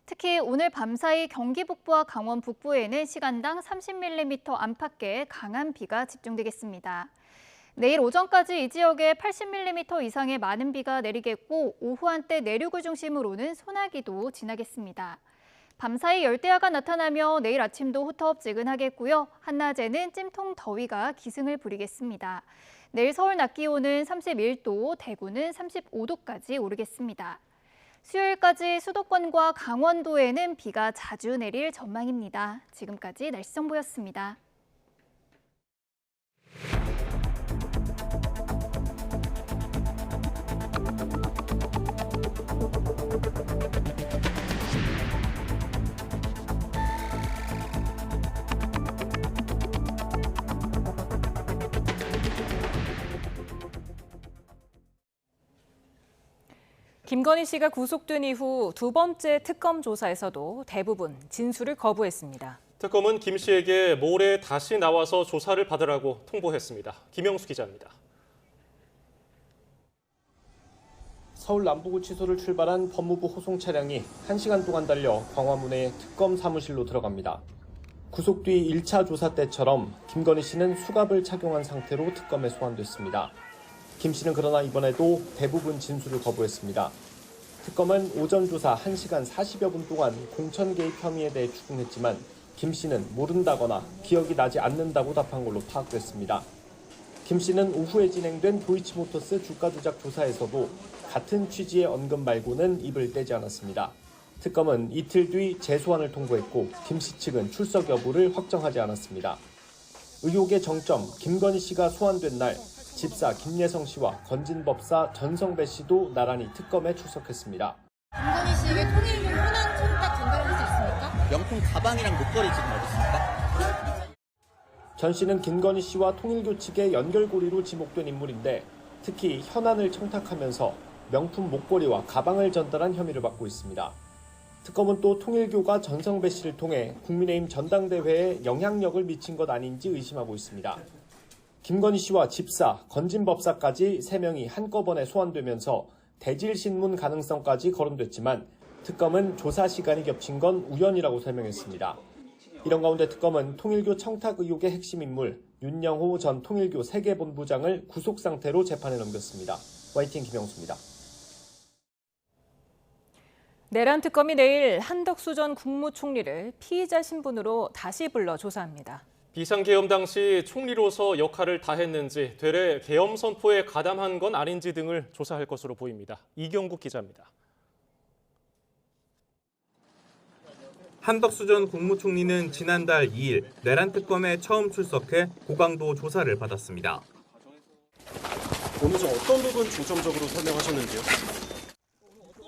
특히 오늘 밤사이 경기 북부와 강원 북부에는 시간당 30mm 안팎의 강한 비가 집중되겠습니다. 내일 오전까지 이 지역에 80mm 이상의 많은 비가 내리겠고 오후 한때 내륙을 중심으로는 소나기도 지나겠습니다. 밤사이 열대야가 나타나며 내일 아침도 후텁지근하겠고요. 한낮에는 찜통 더위가 기승을 부리겠습니다. 내일 서울 낮 기온은 31도, 대구는 35도까지 오르겠습니다. 수요일까지 수도권과 강원도에는 비가 자주 내릴 전망입니다. 지금까지 날씨 정보였습니다. 김건희 씨가 구속된 이후 두 번째 특검 조사에서도 대부분 진술을 거부했습니다. 특검은 김 씨에게 모레 다시 나와서 조사를 받으라고 통보했습니다. 김영수 기자입니다. 서울 남부구치소를 출발한 법무부 호송 차량이 1시간 동안 달려 광화문의 특검 사무실로 들어갑니다. 구속 뒤 1차 조사 때처럼 김건희 씨는 수갑을 착용한 상태로 특검에 소환됐습니다. 김 씨는 그러나 이번에도 대부분 진술을 거부했습니다. 특검은 오전 조사 1시간 40여 분 동안 공천 개입 혐의에 대해 추궁했지만 김 씨는 모른다거나 기억이 나지 않는다고 답한 걸로 파악됐습니다. 김 씨는 오후에 진행된 도이치모터스 주가 조작 조사에서도 같은 취지의 언급 말고는 입을 떼지 않았습니다. 특검은 이틀 뒤 재소환을 통보했고 김 씨 측은 출석 여부를 확정하지 않았습니다. 의혹의 정점 김건희 씨가 소환된 날 집사 김예성 씨와 건진법사 전성배 씨도 나란히 특검에 출석했습니다. 김건희 씨에게 통일교 현안 청탁 전달할 수 있습니까? 명품 가방이랑 목걸이 지금 어디 있습니까? 전 씨는 김건희 씨와 통일교 측의 연결고리로 지목된 인물인데 특히 현안을 청탁하면서 명품 목걸이와 가방을 전달한 혐의를 받고 있습니다. 특검은 또 통일교가 전성배 씨를 통해 국민의힘 전당대회에 영향력을 미친 것 아닌지 의심하고 있습니다. 김건희 씨와 집사, 건진법사까지 3명이 한꺼번에 소환되면서 대질신문 가능성까지 거론됐지만 특검은 조사 시간이 겹친 건 우연이라고 설명했습니다. 이런 가운데 특검은 통일교 청탁 의혹의 핵심 인물 윤영호 전 통일교 세계본부장을 구속 상태로 재판에 넘겼습니다. YTN 김영수입니다. 내란 특검이 내일 한덕수 전 국무총리를 피의자 신분으로 다시 불러 조사합니다. 비상계엄 당시 총리로서 역할을 다했는지, 되레 계엄 선포에 가담한 건 아닌지 등을 조사할 것으로 보입니다. 이경국 기자입니다. 한덕수 전 국무총리는 지난달 2일 내란 특검에 처음 출석해 고강도 조사를 받았습니다. 오늘 어떤 부분 중점적으로 설명하셨는지요?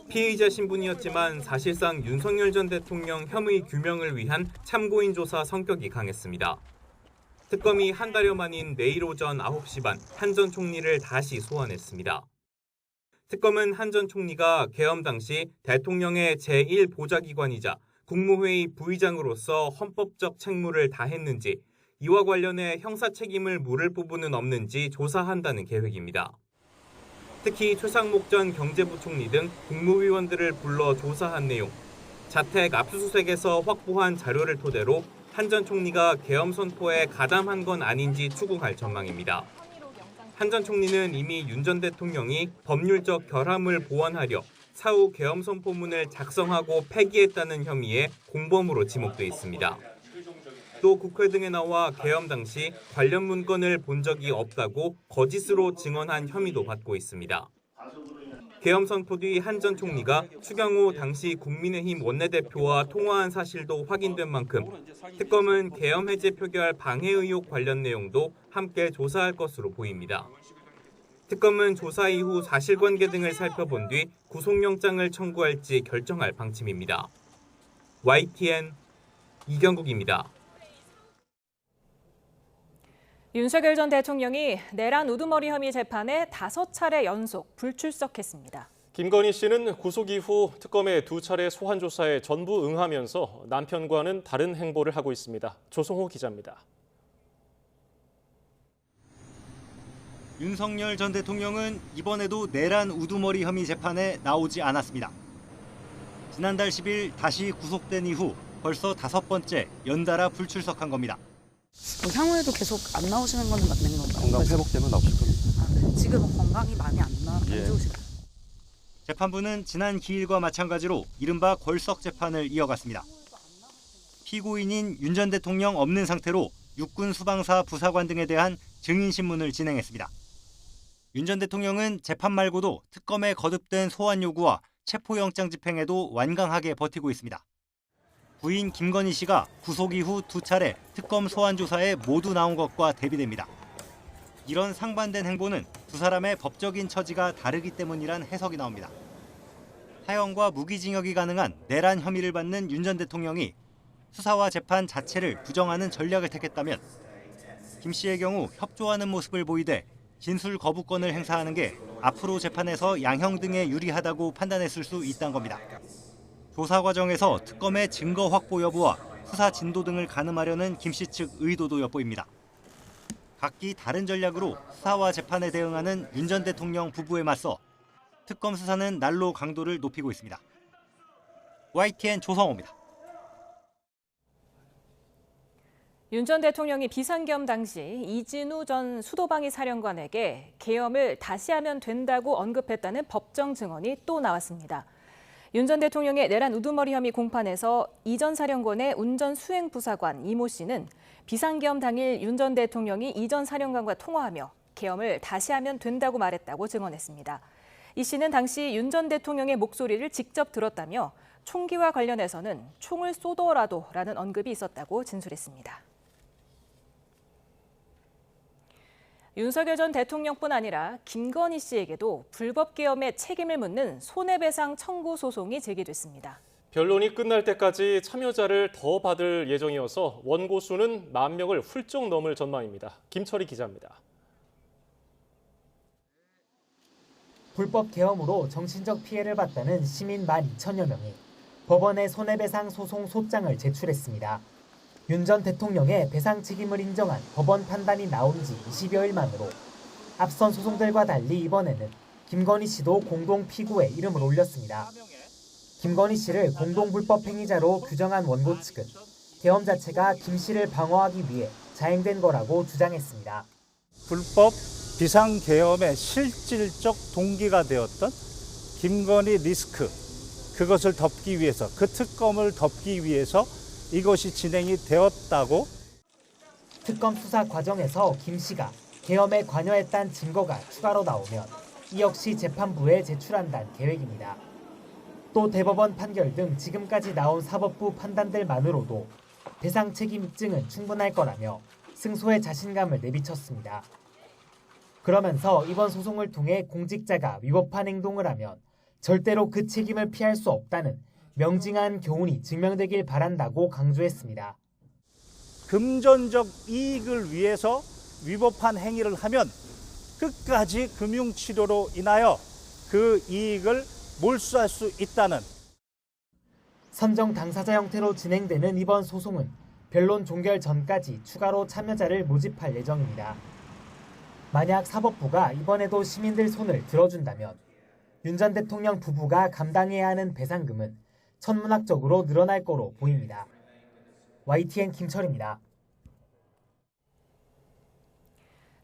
피의자 신분이었지만 사실상 윤석열 전 대통령 혐의 규명을 위한 참고인 조사 성격이 강했습니다. 특검이 한 달여 만인 내일 오전 9시 반 한 전 총리를 다시 소환했습니다. 특검은 한 전 총리가 계엄 당시 대통령의 제1보좌기관이자 국무회의 부의장으로서 헌법적 책무를 다했는지, 이와 관련해 형사 책임을 물을 부분은 없는지 조사한다는 계획입니다. 특히 최상목 전 경제부총리 등 국무위원들을 불러 조사한 내용, 자택 압수수색에서 확보한 자료를 토대로 한 전 총리가 계엄 선포에 가담한 건 아닌지 추궁할 전망입니다. 한 전 총리는 이미 윤 전 대통령이 법률적 결함을 보완하려 사후 계엄 선포문을 작성하고 폐기했다는 혐의에 공범으로 지목돼 있습니다. 또 국회 등에 나와 계엄 당시 관련 문건을 본 적이 없다고 거짓으로 증언한 혐의도 받고 있습니다. 계엄 선포 뒤 한 전 총리가 추경호 당시 국민의힘 원내대표와 통화한 사실도 확인된 만큼 특검은 계엄 해제 표결 방해 의혹 관련 내용도 함께 조사할 것으로 보입니다. 특검은 조사 이후 사실관계 등을 살펴본 뒤 구속영장을 청구할지 결정할 방침입니다. YTN 이경국입니다. 윤석열 전 대통령이 내란 우두머리 혐의 재판에 5차례 연속 불출석했습니다. 김건희 씨는 구속 이후 특검의 2차례 소환 조사에 전부 응하면서 남편과는 다른 행보를 하고 있습니다. 조성호 기자입니다. 윤석열 전 대통령은 이번에도 내란 우두머리 혐의 재판에 나오지 않았습니다. 지난달 10일 다시 구속된 이후 벌써 5번째 연달아 불출석한 겁니다. 향후에도 계속 안 나오시는 거는 맞는 건가요? 건강 회복되면 나오실 겁니다. 지금은 건강이 많이 안 좋으신가요? 재판부는 지난 기일과 마찬가지로 이른바 걸석 재판을 이어갔습니다. 피고인인 윤 전 대통령 없는 상태로 육군 수방사 부사관 등에 대한 증인 신문을 진행했습니다. 윤 전 대통령은 재판 말고도 특검에 거듭된 소환 요구와 체포영장 집행에도 완강하게 버티고 있습니다. 부인 김건희 씨가 구속 이후 2차례 특검 소환 조사에 모두 나온 것과 대비됩니다. 이런 상반된 행보는 두 사람의 법적인 처지가 다르기 때문이란 해석이 나옵니다. 사형과 무기징역이 가능한 내란 혐의를 받는 윤 전 대통령이 수사와 재판 자체를 부정하는 전략을 택했다면 김 씨의 경우 협조하는 모습을 보이되 진술 거부권을 행사하는 게 앞으로 재판에서 양형 등에 유리하다고 판단했을 수 있다는 겁니다. 조사 과정에서 특검의 증거 확보 여부와 수사 진도 등을 가늠하려는 김 씨 측 의도도 엿보입니다. 각기 다른 전략으로 수사와 재판에 대응하는 윤 전 대통령 부부에 맞서 특검 수사는 날로 강도를 높이고 있습니다. YTN 조성호입니다. 윤 전 대통령이 비상계엄 당시 이진우 전 수도방위 사령관에게 계엄을 다시 하면 된다고 언급했다는 법정 증언이 또 나왔습니다. 윤 전 대통령의 내란 우두머리 혐의 공판에서 이 전 사령관의 운전 수행 부사관 이모 씨는 비상계엄 당일 윤 전 대통령이 이 전 사령관과 통화하며 계엄을 다시 하면 된다고 말했다고 증언했습니다. 이 씨는 당시 윤 전 대통령의 목소리를 직접 들었다며 총기와 관련해서는 총을 쏘더라도라는 언급이 있었다고 진술했습니다. 윤석열 전 대통령뿐 아니라 김건희 씨에게도 불법 계엄의 책임을 묻는 손해배상 청구 소송이 제기됐습니다. 변론이 끝날 때까지 참여자를 더 받을 예정이어서 원고 수는 10,000명을 훌쩍 넘을 전망입니다. 김철희 기자입니다. 불법 계엄으로 정신적 피해를 봤다는 시민 12,000여 명이 법원에 손해배상 소송 소장을 제출했습니다. 윤 전 대통령의 배상 책임을 인정한 법원 판단이 나온 지 20여일 만으로 앞선 소송들과 달리 이번에는 김건희 씨도 공동 피고에 이름을 올렸습니다. 김건희 씨를 공동 불법 행위자로 규정한 원고 측은 계엄 자체가 김 씨를 방어하기 위해 자행된 거라고 주장했습니다. 불법 비상계엄의 실질적 동기가 되었던 김건희 리스크, 그것을 덮기 위해서, 그 특검을 덮기 위해서 이것이 진행이 되었다고. 특검 수사 과정에서 김 씨가 계엄에 관여했다는 증거가 추가로 나오면 이 역시 재판부에 제출한다는 계획입니다. 또 대법원 판결 등 지금까지 나온 사법부 판단들만으로도 배상 책임 입증은 충분할 거라며 승소의 자신감을 내비쳤습니다. 그러면서 이번 소송을 통해 공직자가 위법한 행동을 하면 절대로 그 책임을 피할 수 없다는 명징한 교훈이 증명되길 바란다고 강조했습니다. 금전적 이익을 위해서 위법한 행위를 하면 끝까지 금융치료로 인하여 그 이익을 몰수할 수 있다는. 선정 당사자 형태로 진행되는 이번 소송은 변론 종결 전까지 추가로 참여자를 모집할 예정입니다. 만약 사법부가 이번에도 시민들 손을 들어준다면 윤 전 대통령 부부가 감당해야 하는 배상금은 천문학적으로 늘어날 거로 보입니다. YTN 김철입니다.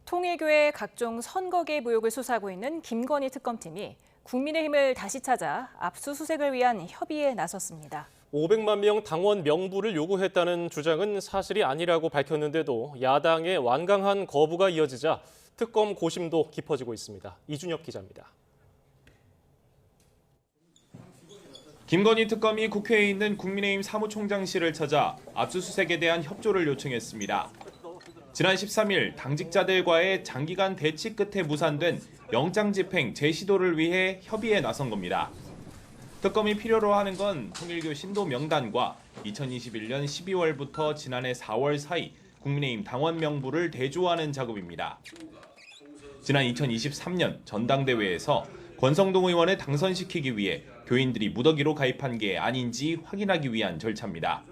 통일교의 각종 선거 개입 의혹을 수사하고 있는 김건희 특검팀이 국민의힘을 다시 찾아 압수수색을 위한 협의에 나섰습니다. 500만 명 당원 명부를 요구했다는 주장은 사실이 아니라고 밝혔는데도 야당의 완강한 거부가 이어지자 특검 고심도 깊어지고 있습니다. 이준엽 기자입니다. 김건희 특검이 국회에 있는 국민의힘 사무총장실을 찾아 압수수색에 대한 협조를 요청했습니다. 지난 13일 당직자들과의 장기간 대치 끝에 무산된 영장 집행 재시도를 위해 협의에 나선 겁니다. 특검이 필요로 하는 건 통일교 신도 명단과 2021년 12월부터 지난해 4월 사이 국민의힘 당원 명부를 대조하는 작업입니다. 지난 2023년 전당대회에서 권성동 의원을 당선시키기 위해 교인들이 무더기로 가입한 게 아닌지 확인하기 위한 절차입니다.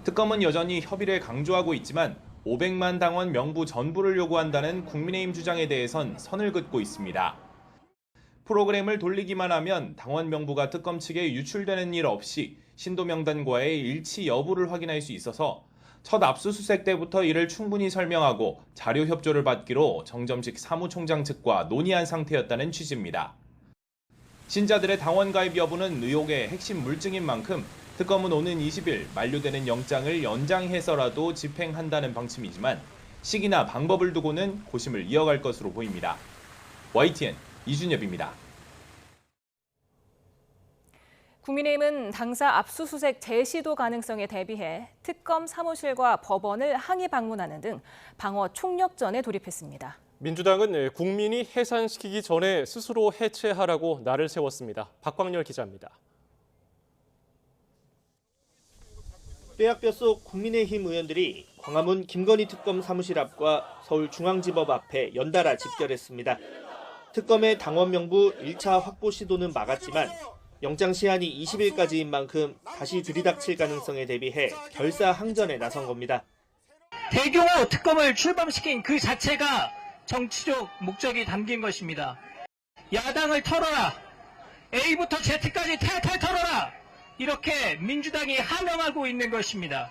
특검은 여전히 협의를 강조하고 있지만 500만 당원 명부 전부를 요구한다는 국민의힘 주장에 대해선 선을 긋고 있습니다. 프로그램을 돌리기만 하면 당원 명부가 특검 측에 유출되는 일 없이 신도 명단과의 일치 여부를 확인할 수 있어서 첫 압수수색 때부터 이를 충분히 설명하고 자료 협조를 받기로 정점식 사무총장 측과 논의한 상태였다는 취지입니다. 신자들의 당원 가입 여부는 의혹의 핵심 물증인 만큼 특검은 오는 20일 만료되는 영장을 연장해서라도 집행한다는 방침이지만 시기나 방법을 두고는 고심을 이어갈 것으로 보입니다. YTN 이준엽입니다. 국민의힘은 당사 압수수색 재시도 가능성에 대비해 특검 사무실과 법원을 항의 방문하는 등 방어 총력전에 돌입했습니다. 민주당은 국민이 해산시키기 전에 스스로 해체하라고 날을 세웠습니다. 박광렬 기자입니다. 뼈약뼈 속 국민의힘 의원들이 광화문 김건희 특검 사무실 앞과 서울중앙지법 앞에 연달아 집결했습니다. 특검의 당원 명부 1차 확보 시도는 막았지만 영장 시한이 20일까지인 만큼 다시 들이닥칠 가능성에 대비해 결사항전에 나선 겁니다. 대규모 특검을 출범시킨 그 자체가 정치적 목적이 담긴 것입니다. 야당을 털어라. A부터 Z까지 탈탈 털어라. 이렇게 민주당이 하명하고 있는 것입니다.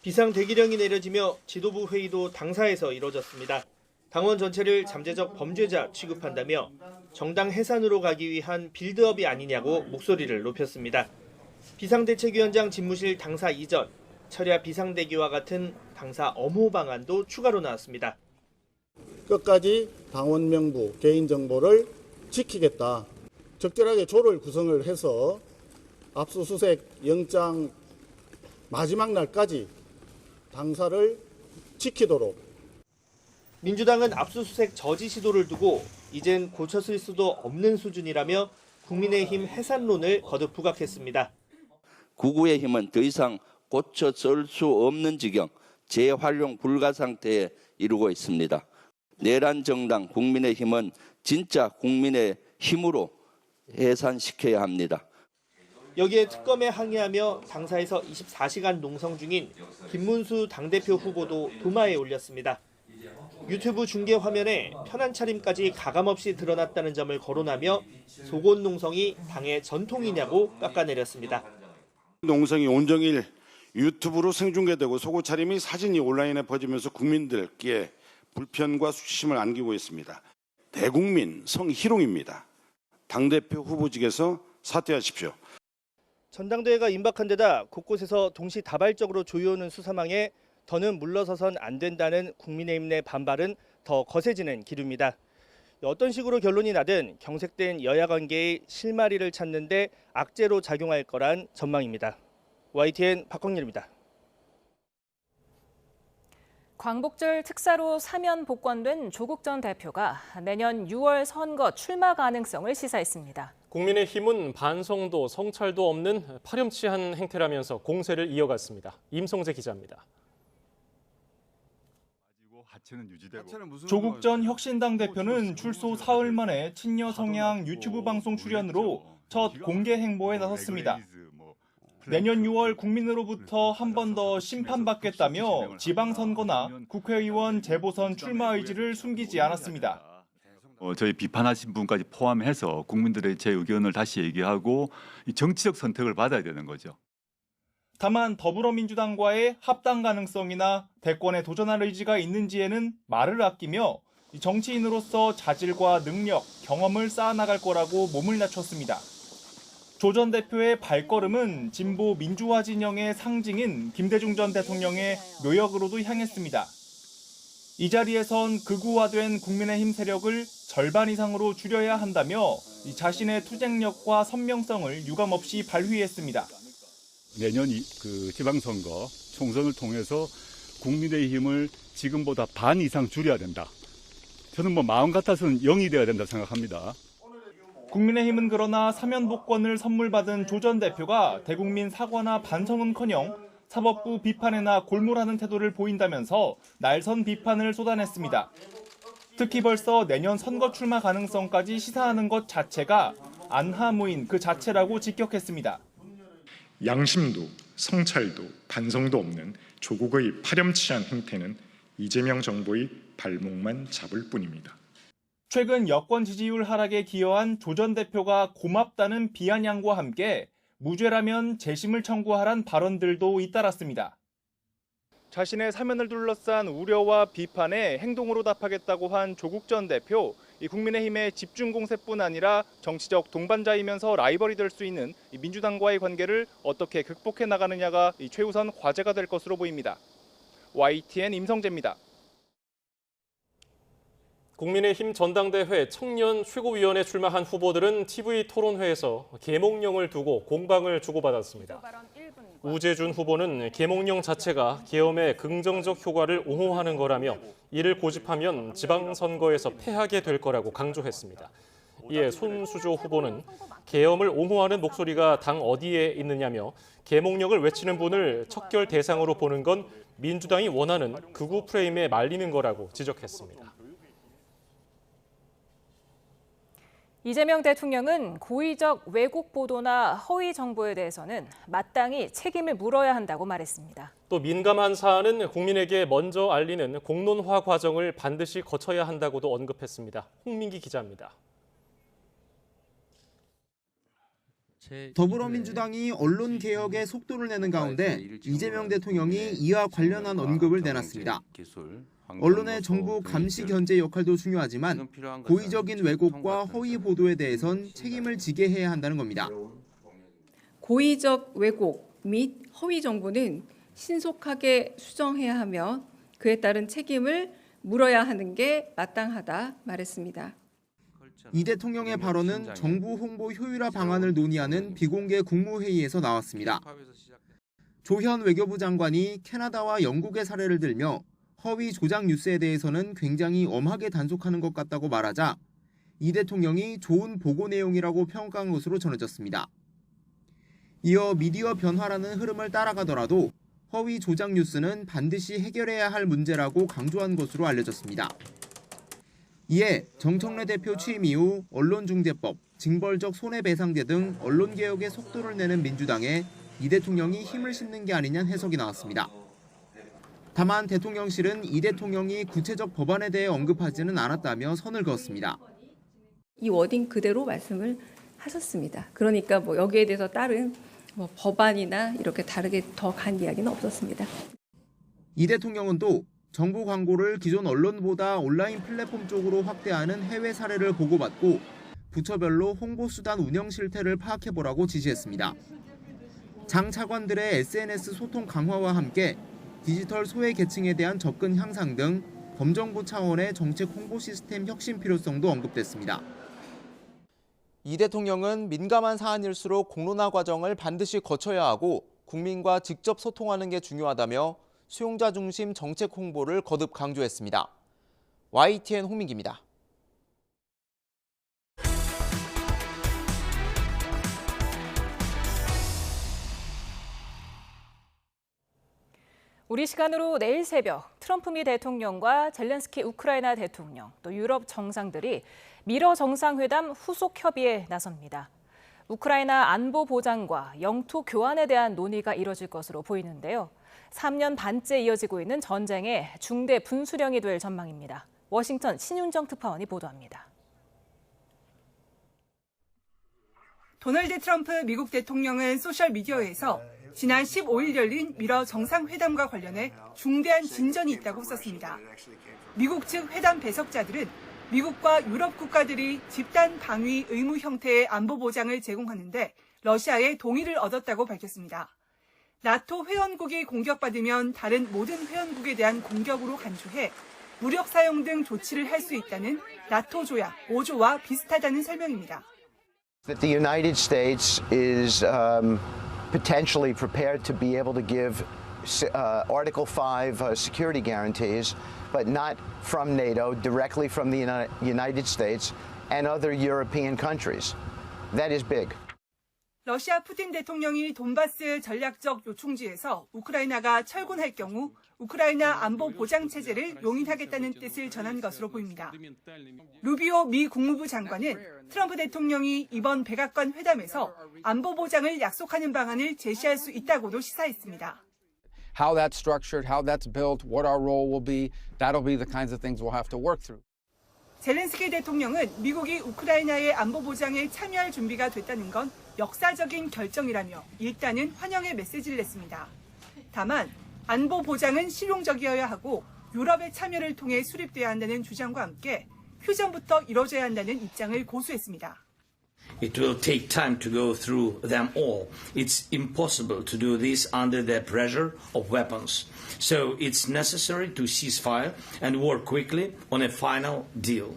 비상대기령이 내려지며 지도부 회의도 당사에서 이뤄졌습니다. 당원 전체를 잠재적 범죄자 취급한다며 정당 해산으로 가기 위한 빌드업이 아니냐고 목소리를 높였습니다. 비상대책위원장 집무실 당사 이전, 철야 비상대기와 같은 당사 엄호 방안도 추가로 나왔습니다. 끝까지 당원 명부, 개인정보를 지키겠다. 적절하게 조를 구성을 해서 압수수색 영장 마지막 날까지 당사를 지키도록. 민주당은 압수수색 저지 시도를 두고 이젠 고쳐쓸 수도 없는 수준이라며 국민의힘 해산론을 거듭 부각했습니다. 구구의 힘은 더 이상 고쳐쓸 수 없는 지경, 재활용 불가 상태에 이르고 있습니다. 내란 정당 국민의힘은 진짜 국민의 힘으로 해산시켜야 합니다. 여기에 특검에 항의하며 당사에서 24시간 농성 중인 김문수 당대표 후보도 도마에 올렸습니다. 유튜브 중계 화면에 편한 차림까지 가감없이 드러났다는 점을 거론하며 속옷 농성이 당의 전통이냐고 깎아내렸습니다. 농성이 온종일 유튜브로 생중계되고 속옷 차림이 사진이 온라인에 퍼지면서 국민들께 불편과 수치심을 안기고 있습니다. 대국민 성희롱입니다. 당대표 후보직에서 사퇴하십시오. 전당대회가 임박한 데다 곳곳에서 동시다발적으로 조여오는 수사망에 더는 물러서선 안 된다는 국민의힘 내 반발은 더 거세지는 기류입니다. 어떤 식으로 결론이 나든 경색된 여야 관계의 실마리를 찾는 데 악재로 작용할 거란 전망입니다. YTN 박광일입니다. 광복절 특사로 사면 복권된 조국 전 대표가 내년 6월 선거 출마 가능성을 시사했습니다. 국민의힘은 반성도 성찰도 없는 파렴치한 행태라면서 공세를 이어갔습니다. 임성재 기자입니다. 조국 전 혁신당 대표는 출소 사흘 만에 친여 성향 유튜브 방송 출연으로 첫 공개 행보에 나섰습니다. 내년 6월 국민으로부터 한 번 더 심판받겠다며 지방선거나 국회의원 재보선 출마 의지를 숨기지 않았습니다. 저희 비판하신 분까지 포함해서 국민들의 제 의견을 다시 얘기하고 정치적 선택을 받아야 되는 거죠. 다만 더불어민주당과의 합당 가능성이나 대권에 도전할 의지가 있는지에는 말을 아끼며 정치인으로서 자질과 능력, 경험을 쌓아나갈 거라고 몸을 낮췄습니다. 조 전 대표의 발걸음은 진보 민주화 진영의 상징인 김대중 전 대통령의 묘역으로도 향했습니다. 이 자리에선 극우화된 국민의힘 세력을 절반 이상으로 줄여야 한다며 자신의 투쟁력과 선명성을 유감없이 발휘했습니다. 내년 지방선거 총선을 통해서 국민의힘을 지금보다 반 이상 줄여야 된다. 저는 마음 같아서는 0이 돼야 된다 생각합니다. 국민의힘은 그러나 사면 복권을 선물받은 조 전 대표가 대국민 사과나 반성은커녕 사법부 비판에나 골몰하는 태도를 보인다면서 날선 비판을 쏟아냈습니다. 특히 벌써 내년 선거 출마 가능성까지 시사하는 것 자체가 안하무인 그 자체라고 직격했습니다. 양심도 성찰도 반성도 없는 조국의 파렴치한 행태는 이재명 정부의 발목만 잡을 뿐입니다. 최근 여권 지지율 하락에 기여한 조 전 대표가 고맙다는 비아냥과 함께 무죄라면 재심을 청구하란 발언들도 잇따랐습니다. 자신의 사면을 둘러싼 우려와 비판에 행동으로 답하겠다고 한 조국 전 대표, 국민의힘의 집중 공세뿐 아니라 정치적 동반자이면서 라이벌이 될 수 있는 민주당과의 관계를 어떻게 극복해 나가느냐가 최우선 과제가 될 것으로 보입니다. YTN 임성재입니다. 국민의힘 전당대회 청년 최고위원에 출마한 후보들은 TV 토론회에서 계몽령을 두고 공방을 주고받았습니다. 우재준 후보는 계몽령 자체가 계엄의 긍정적 효과를 옹호하는 거라며 이를 고집하면 지방선거에서 패하게 될 거라고 강조했습니다. 이에 손수조 후보는 계엄을 옹호하는 목소리가 당 어디에 있느냐며 계몽령을 외치는 분을 척결 대상으로 보는 건 민주당이 원하는 극우 프레임에 말리는 거라고 지적했습니다. 이재명 대통령은 고의적 왜곡 보도나 허위 정보에 대해서는 마땅히 책임을 물어야 한다고 말했습니다. 또 민감한 사안은 국민에게 먼저 알리는 공론화 과정을 반드시 거쳐야 한다고도 언급했습니다. 홍민기 기자입니다. 더불어민주당이 언론개혁에 속도를 내는 가운데 이재명 대통령이 이와 관련한 언급을 내놨습니다. 언론의 정부 감시 견제 역할도 중요하지만 고의적인 왜곡과 허위 보도에 대해선 책임을 지게 해야 한다는 겁니다. 고의적 왜곡 및 허위 정보는 신속하게 수정해야 하며 그에 따른 책임을 물어야 하는 게 마땅하다 말했습니다. 이 대통령의 발언은 정부 홍보 효율화 방안을 논의하는 비공개 국무회의에서 나왔습니다. 조현 외교부 장관이 캐나다와 영국의 사례를 들며 허위 조작 뉴스에 대해서는 굉장히 엄하게 단속하는 것 같다고 말하자 이 대통령이 좋은 보고 내용이라고 평가한 것으로 전해졌습니다. 이어 미디어 변화라는 흐름을 따라가더라도 허위 조작 뉴스는 반드시 해결해야 할 문제라고 강조한 것으로 알려졌습니다. 이에 정청래 대표 취임 이후 언론중재법, 징벌적 손해배상제 등 언론개혁의 속도를 내는 민주당에 이 대통령이 힘을 싣는 게 아니냐는 해석이 나왔습니다. 다만 대통령실은 이 대통령이 구체적 법안에 대해 언급하지는 않았다며 선을 그었습니다. 이 워딩 그대로 말씀을 하셨습니다. 그러니까 여기에 대해서 다른 법안이나 이렇게 다르게 더 간 이야기는 없었습니다. 이 대통령은 또 정부 광고를 기존 언론보다 온라인 플랫폼 쪽으로 확대하는 해외 사례를 보고받고 부처별로 홍보수단 운영 실태를 파악해보라고 지시했습니다. 장 차관들의 SNS 소통 강화와 함께 디지털 소외 계층에 대한 접근 향상 등 범정부 차원의 정책 홍보 시스템 혁신 필요성도 언급됐습니다. 이 대통령은 민감한 사안일수록 공론화 과정을 반드시 거쳐야 하고 국민과 직접 소통하는 게 중요하다며 수용자 중심 정책 홍보를 거듭 강조했습니다. YTN 홍민기입니다. 우리 시간으로 내일 새벽 트럼프 미 대통령과 젤렌스키 우크라이나 대통령, 또 유럽 정상들이 미러 정상회담 후속 협의에 나섭니다. 우크라이나 안보 보장과 영토 교환에 대한 논의가 이뤄질 것으로 보이는데요. 3년 반째 이어지고 있는 전쟁의 중대 분수령이 될 전망입니다. 워싱턴 신윤정 특파원이 보도합니다. 도널드 트럼프 미국 대통령은 소셜미디어에서 지난 15일 열린 미러 정상회담과 관련해 중대한 진전이 있다고 썼습니다. 미국 측 회담 배석자들은 미국과 유럽 국가들이 집단 방위 의무 형태의 안보 보장을 제공하는데 러시아의 동의를 얻었다고 밝혔습니다. 나토 회원국이 공격받으면 다른 모든 회원국에 대한 공격으로 간주해 무력 사용 등 조치를 할 수 있다는 나토 조약 5조와 비슷하다는 설명입니다. That the United States is potentially prepared to be able to give Article 5 security guarantees, but not from NATO, directly from the United States and other European countries. That is big. 러시아 푸틴 대통령이 돈바스 전략적 요충지에서 우크라이나가 철군할 경우 우크라이나 안보 보장 체제를 용인하겠다는 뜻을 전한 것으로 보입니다. 루비오 미 국무부 장관은 트럼프 대통령이 이번 백악관 회담에서 안보 보장을 약속하는 방안을 제시할 수 있다고도 시사했습니다. How that's structured, how that's built, what our role will be, that'll be the kinds of things we'll have to work through. 젤렌스키 대통령은 미국이 우크라이나의 안보 보장에 참여할 준비가 됐다는 건 역사적인 결정이라며 일단은 환영의 메시지를 냈습니다. 다만 안보 보장은 실용적이어야 하고 유럽의 참여를 통해 수립돼야 한다는 주장과 함께 휴전부터 이뤄져야 한다는 입장을 고수했습니다. It will take time to go through them all. It's impossible to do this under the pressure of weapons. So it's necessary to cease fire and work quickly on a final deal.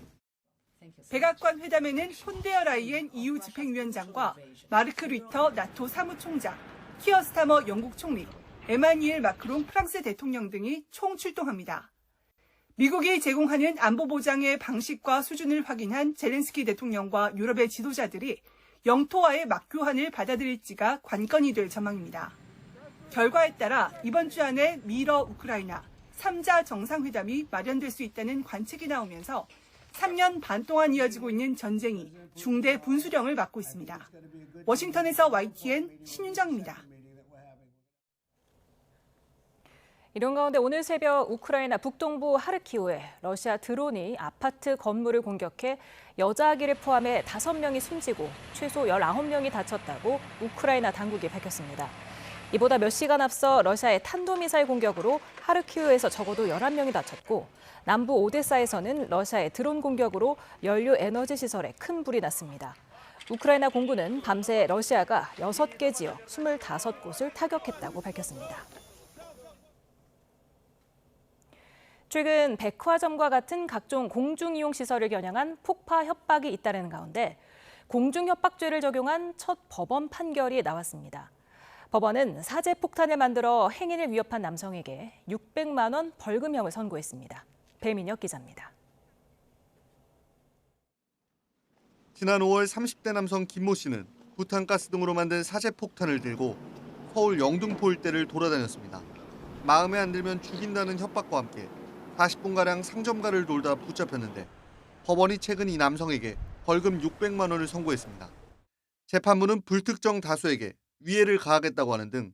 백악관 회담에는 폰데어 라이엔 EU 집행위원장과 마르크 리터 나토 사무총장, 키어 스타머 영국 총리, 에마뉘엘 마크롱 프랑스 대통령 등이 총 출동합니다. 미국이 제공하는 안보 보장의 방식과 수준을 확인한 젤렌스키 대통령과 유럽의 지도자들이 영토와의 막교환을 받아들일지가 관건이 될 전망입니다. 결과에 따라 이번 주 안에 미러 우크라이나 3자 정상회담이 마련될 수 있다는 관측이 나오면서 3년 반 동안 이어지고 있는 전쟁이 중대 분수령을 맞고 있습니다. 워싱턴에서 YTN 신윤정입니다. 이런 가운데 오늘 새벽 우크라이나 북동부 하르키우에 러시아 드론이 아파트 건물을 공격해 여자 아기를 포함해 5명이 숨지고 최소 19명이 다쳤다고 우크라이나 당국이 밝혔습니다. 이보다 몇 시간 앞서 러시아의 탄도미사일 공격으로 하르키우에서 적어도 11명이 다쳤고 남부 오데사에서는 러시아의 드론 공격으로 연료 에너지 시설에 큰 불이 났습니다. 우크라이나 공군은 밤새 러시아가 6개 지역 25곳을 타격했다고 밝혔습니다. 최근 백화점과 같은 각종 공중이용시설을 겨냥한 폭파 협박이 잇따르는 가운데 공중협박죄를 적용한 첫 법원 판결이 나왔습니다. 법원은 사제 폭탄을 만들어 행인을 위협한 남성에게 600만 원 벌금형을 선고했습니다. 배민혁 기자입니다. 지난 5월 30대 남성 김모 씨는 부탄가스 등으로 만든 사제 폭탄을 들고 서울 영등포 일대를 돌아다녔습니다. 마음에 안 들면 죽인다는 협박과 함께 40분가량 상점가를 돌다 붙잡혔는데 법원이 최근 이 남성에게 벌금 600만 원을 선고했습니다. 재판부는 불특정 다수에게 위해를 가하겠다고 하는 등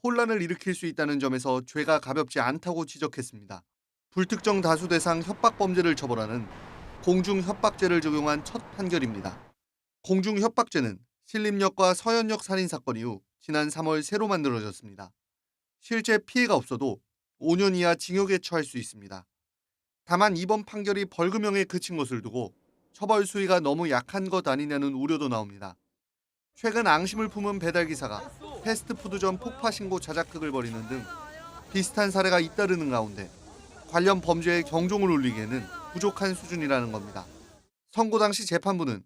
혼란을 일으킬 수 있다는 점에서 죄가 가볍지 않다고 지적했습니다. 불특정 다수 대상 협박범죄를 처벌하는 공중협박죄를 적용한 첫 판결입니다. 공중협박죄는 신림역과 서현역 살인사건 이후 지난 3월 새로 만들어졌습니다. 실제 피해가 없어도 5년 이하 징역에 처할 수 있습니다. 다만 이번 판결이 벌금형에 그친 것을 두고 처벌 수위가 너무 약한 것 아니냐는 우려도 나옵니다. 최근 앙심을 품은 배달기사가 패스트푸드점 폭파 신고 자작극을 벌이는 등 비슷한 사례가 잇따르는 가운데 관련 범죄에 경종을 울리기에는 부족한 수준이라는 겁니다. 선고 당시 재판부는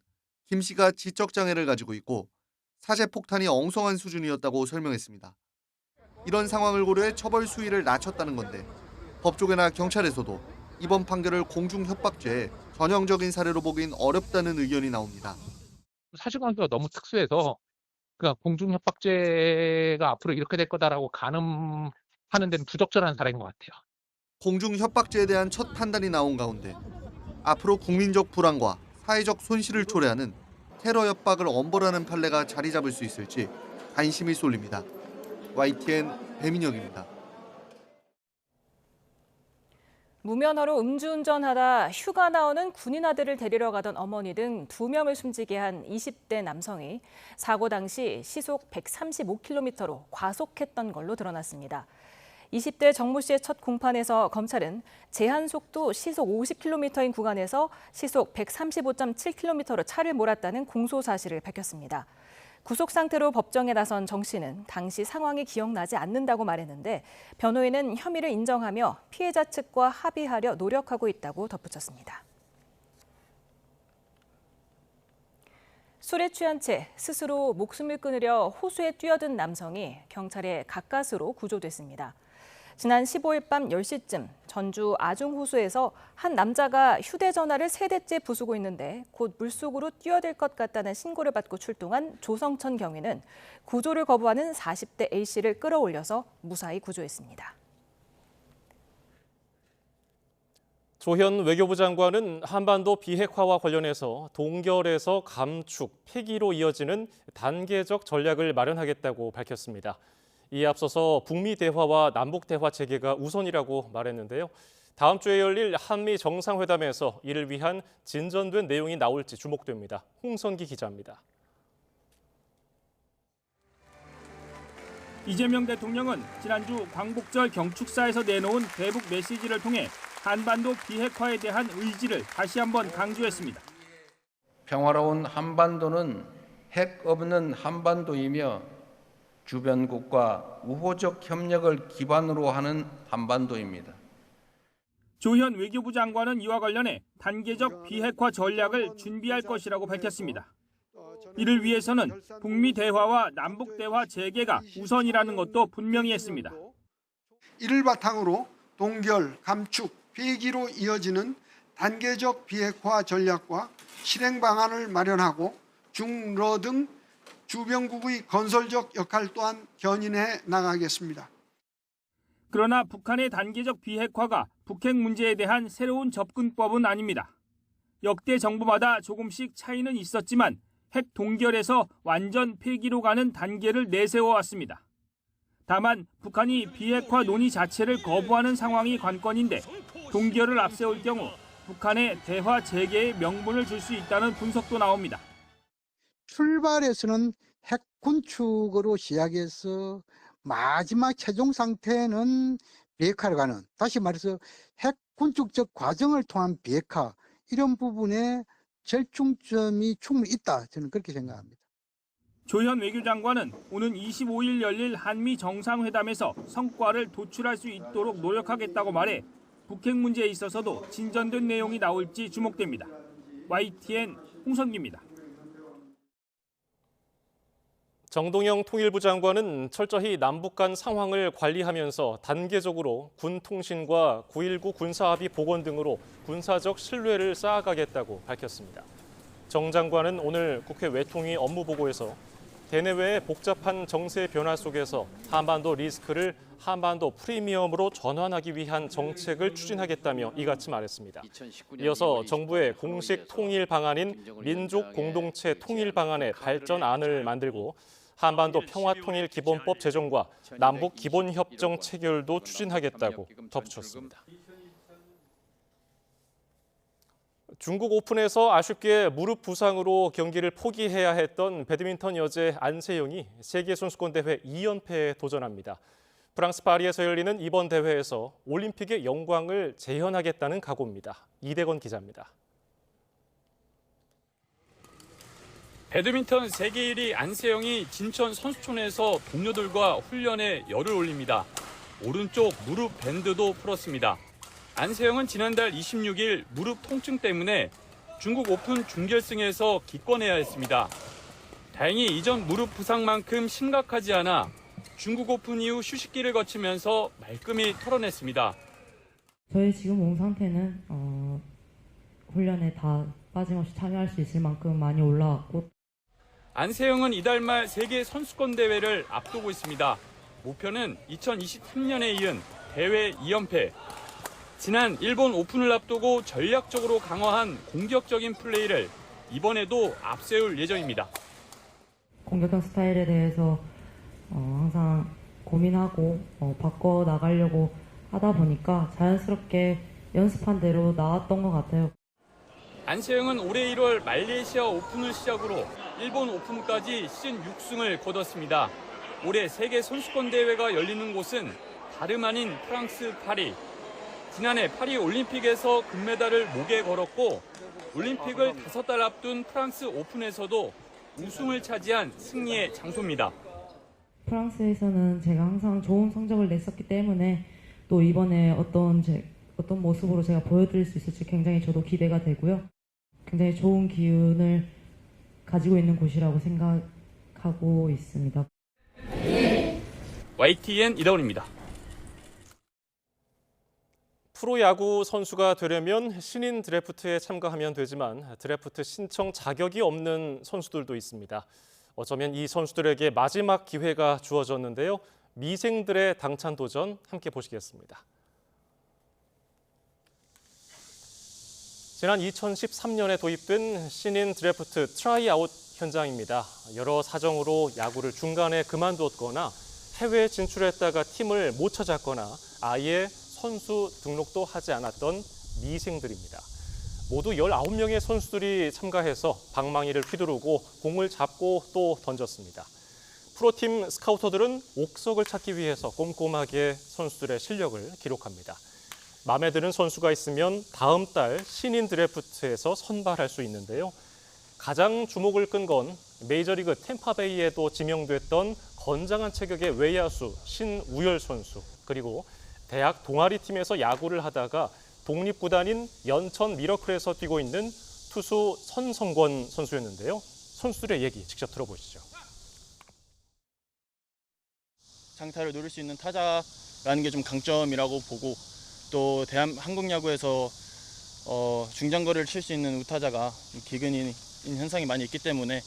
김 씨가 지적장애를 가지고 있고 사제 폭탄이 엉성한 수준이었다고 설명했습니다. 이런 상황을 고려해 처벌 수위를 낮췄다는 건데 법조계나 경찰에서도 이번 판결을 공중협박죄의 전형적인 사례로 보긴 어렵다는 의견이 나옵니다. 사실관계가 너무 특수해서 그러니까 공중협박죄가 앞으로 이렇게 될 거다라고 가늠하는 데는 부적절한 사례인 것 같아요. 공중협박죄에 대한 첫 판단이 나온 가운데 앞으로 국민적 불안과 사회적 손실을 초래하는 테러 협박을 엄벌하는 판례가 자리 잡을 수 있을지 관심이 쏠립니다. YTN 배민혁입니다. 무면허로 음주운전하다 휴가 나오는 군인 아들을 데리러 가던 어머니 등 2명을 숨지게 한 20대 남성이 사고 당시 시속 135km로 과속했던 걸로 드러났습니다. 20대 정모 씨의 첫 공판에서 검찰은 제한속도 시속 50km인 구간에서 시속 135.7km로 차를 몰았다는 공소 사실을 밝혔습니다. 구속 상태로 법정에 나선 정 씨는 당시 상황이 기억나지 않는다고 말했는데 변호인은 혐의를 인정하며 피해자 측과 합의하려 노력하고 있다고 덧붙였습니다. 술에 취한 채 스스로 목숨을 끊으려 호수에 뛰어든 남성이 경찰의 가까스로 구조됐습니다. 지난 15일 밤 10시쯤 전주 아중호수에서 한 남자가 휴대전화를 3대째 부수고 있는데 곧 물속으로 뛰어들 것 같다는 신고를 받고 출동한 조성천 경위는 구조를 거부하는 40대 A씨를 끌어올려서 무사히 구조했습니다. 조현 외교부 장관은 한반도 비핵화와 관련해서 동결에서 감축, 폐기로 이어지는 단계적 전략을 마련하겠다고 밝혔습니다. 이에 앞서서 북미 대화와 남북 대화 재개가 우선이라고 말했는데요. 다음 주에 열릴 한미 정상회담에서 이를 위한 진전된 내용이 나올지 주목됩니다. 홍선기 기자입니다. 이재명 대통령은 지난주 광복절 경축사에서 내놓은 대북 메시지를 통해 한반도 비핵화에 대한 의지를 다시 한번 강조했습니다. 평화로운 한반도는 핵 없는 한반도이며 주변국과 우호적 협력을 기반으로 하는 한반도입니다. 조현 외교부 장관은 이와 관련해 단계적 비핵화 전략을 준비할 것이라고 밝혔습니다. 이를 위해서는 북미 대화와 남북 대화 재개가 우선이라는 것도 분명히 했습니다. 이를 바탕으로 동결, 감축, 폐기로 이어지는 단계적 비핵화 전략과 실행 방안을 마련하고 중러 등 주변국의 건설적 역할 또한 견인해 나가겠습니다. 그러나 북한의 단계적 비핵화가 북핵 문제에 대한 새로운 접근법은 아닙니다. 역대 정부마다 조금씩 차이는 있었지만 핵 동결에서 완전 폐기로 가는 단계를 내세워왔습니다. 다만 북한이 비핵화 논의 자체를 거부하는 상황이 관건인데 동결을 앞세울 경우 북한의 대화 재개의 명분을 줄 수 있다는 분석도 나옵니다. 출발에서는 핵 군축으로 시작해서 마지막 최종 상태는 비핵화로 가는, 다시 말해서 핵 군축적 과정을 통한 비핵화, 이런 부분에 절충점이 충분히 있다, 저는 그렇게 생각합니다. 조현 외교장관은 오는 25일 열릴 한미 정상회담에서 성과를 도출할 수 있도록 노력하겠다고 말해 북핵 문제에 있어서도 진전된 내용이 나올지 주목됩니다. YTN 홍선기입니다. 정동영 통일부 장관은 철저히 남북 간 상황을 관리하면서 단계적으로 군 통신과 9.19 군사합의 복원 등으로 군사적 신뢰를 쌓아가겠다고 밝혔습니다. 정 장관은 오늘 국회 외통위 업무보고에서 대내외의 복잡한 정세 변화 속에서 한반도 리스크를 한반도 프리미엄으로 전환하기 위한 정책을 추진하겠다며 이같이 말했습니다. 이어서 정부의 공식 통일 방안인 민족 공동체 통일 방안의 발전안을 만들고 한반도 평화통일기본법 제정과 남북 기본협정 체결도 추진하겠다고 덧붙였습니다. 중국 오픈에서 아쉽게 무릎 부상으로 경기를 포기해야 했던 배드민턴 여제 안세영이 세계선수권대회 2연패에 도전합니다. 프랑스 파리에서 열리는 이번 대회에서 올림픽의 영광을 재현하겠다는 각오입니다. 이대건 기자입니다. 배드민턴 세계 1위 안세영이 진천 선수촌에서 동료들과 훈련에 열을 올립니다. 오른쪽 무릎 밴드도 풀었습니다. 안세영은 지난달 26일 무릎 통증 때문에 중국 오픈 준결승에서 기권해야 했습니다. 다행히 이전 무릎 부상만큼 심각하지 않아 중국 오픈 이후 휴식기를 거치면서 말끔히 털어냈습니다. 저희 지금 몸 상태는 훈련에 다 빠짐없이 참여할 수 있을 만큼 많이 올라왔고 안세영은 이달 말 세계 선수권 대회를 앞두고 있습니다. 목표는 2023년에 이은 대회 2연패. 지난 일본 오픈을 앞두고 전략적으로 강화한 공격적인 플레이를 이번에도 앞세울 예정입니다. 공격형 스타일에 대해서 항상 고민하고 바꿔나가려고 하다 보니까 자연스럽게 연습한 대로 나왔던 것 같아요. 안세영은 올해 1월 말레이시아 오픈을 시작으로 일본 오픈까지 시즌 6승을 거뒀습니다. 올해 세계 선수권 대회가 열리는 곳은 다름 아닌 프랑스 파리. 지난해 파리 올림픽에서 금메달을 목에 걸었고 올림픽을 5달 앞둔 프랑스 오픈에서도 우승을 차지한 승리의 장소입니다. 프랑스에서는 제가 항상 좋은 성적을 냈었기 때문에 또 이번에 어떤 모습으로 제가 보여드릴 수 있을지 굉장히 저도 기대가 되고요. 굉장히 좋은 기운을 가지고 있는 곳이라고 생각하고 있습니다. YTN 이다운입니다. 프로야구 선수가 되려면 신인 드래프트에 참가하면 되지만 드래프트 신청 자격이 없는 선수들도 있습니다. 어쩌면 이 선수들에게 마지막 기회가 주어졌는데요. 미생들의 당찬 도전 함께 보시겠습니다. 지난 2013년에 도입된 신인 드래프트 트라이아웃 현장입니다. 여러 사정으로 야구를 중간에 그만두었거나 해외 진출했다가 팀을 못 찾았거나 아예 선수 등록도 하지 않았던 미생들입니다. 모두 19명의 선수들이 참가해서 방망이를 휘두르고 공을 잡고 또 던졌습니다. 프로팀 스카우터들은 옥석을 찾기 위해서 꼼꼼하게 선수들의 실력을 기록합니다. 마음에 드는 선수가 있으면 다음 달 신인 드래프트에서 선발할 수 있는데요. 가장 주목을 끈 건 메이저리그 템파베이에도 지명됐던 건장한 체격의 외야수 신우열 선수, 그리고 대학 동아리 팀에서 야구를 하다가 독립구단인 연천 미러클에서 뛰고 있는 투수 선성권 선수였는데요. 선수들의 얘기 직접 들어보시죠. 장타를 노릴 수 있는 타자라는 게 좀 강점이라고 보고 또 한국 야구에서 중장거리를 칠 수 있는 우타자가 기근인 현상이 많이 있기 때문에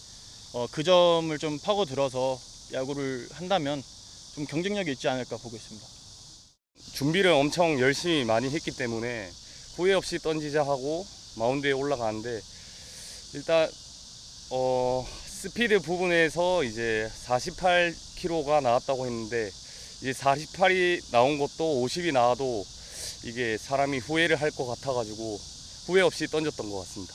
그 점을 좀 파고들어서 야구를 한다면 좀 경쟁력이 있지 않을까 보고 있습니다. 준비를 엄청 열심히 많이 했기 때문에 후회 없이 던지자 하고 마운드에 올라가는데 일단 스피드 부분에서 이제 48km가 나왔다고 했는데 이제 48이 나온 것도 50이 나와도 이게 사람이 후회를 할 것 같아가지고 후회 없이 던졌던 것 같습니다.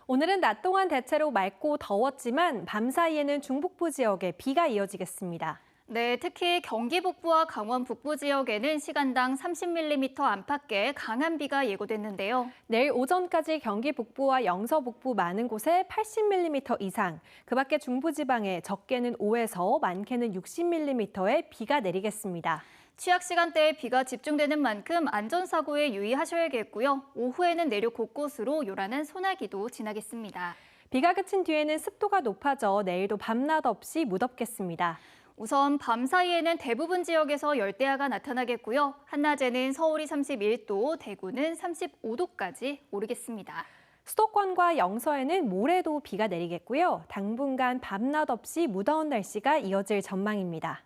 오늘은 낮 동안 대체로 맑고 더웠지만 밤사이에는 중북부 지역에 비가 이어지겠습니다. 네, 특히 경기 북부와 강원 북부 지역에는 시간당 30mm 안팎의 강한 비가 예고됐는데요. 내일 오전까지 경기 북부와 영서 북부 많은 곳에 80mm 이상, 그 밖에 중부지방에 적게는 5에서 많게는 60mm의 비가 내리겠습니다. 취약 시간대에 비가 집중되는 만큼 안전사고에 유의하셔야겠고요. 오후에는 내륙 곳곳으로 요란한 소나기도 지나겠습니다. 비가 그친 뒤에는 습도가 높아져 내일도 밤낮 없이 무덥겠습니다. 우선 밤 사이에는 대부분 지역에서 열대야가 나타나겠고요. 한낮에는 서울이 31도, 대구는 35도까지 오르겠습니다. 수도권과 영서에는 모레도 비가 내리겠고요. 당분간 밤낮 없이 무더운 날씨가 이어질 전망입니다.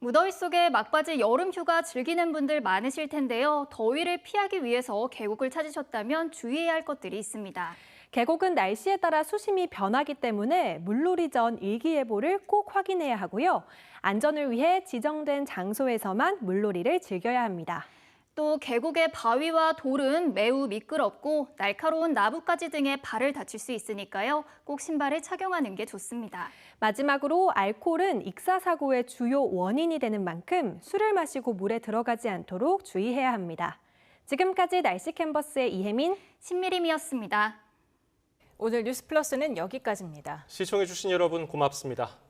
무더위 속에 막바지 여름 휴가 즐기는 분들 많으실 텐데요. 더위를 피하기 위해서 계곡을 찾으셨다면 주의해야 할 것들이 있습니다. 계곡은 날씨에 따라 수심이 변하기 때문에 물놀이 전 일기예보를 꼭 확인해야 하고요. 안전을 위해 지정된 장소에서만 물놀이를 즐겨야 합니다. 또 계곡의 바위와 돌은 매우 미끄럽고 날카로운 나뭇가지 등에 발을 다칠 수 있으니까요. 꼭 신발을 착용하는 게 좋습니다. 마지막으로 알코올은 익사사고의 주요 원인이 되는 만큼 술을 마시고 물에 들어가지 않도록 주의해야 합니다. 지금까지 날씨 캔버스의 이혜민, 신미림이었습니다. 오늘 뉴스플러스는 여기까지입니다. 시청해주신 여러분 고맙습니다.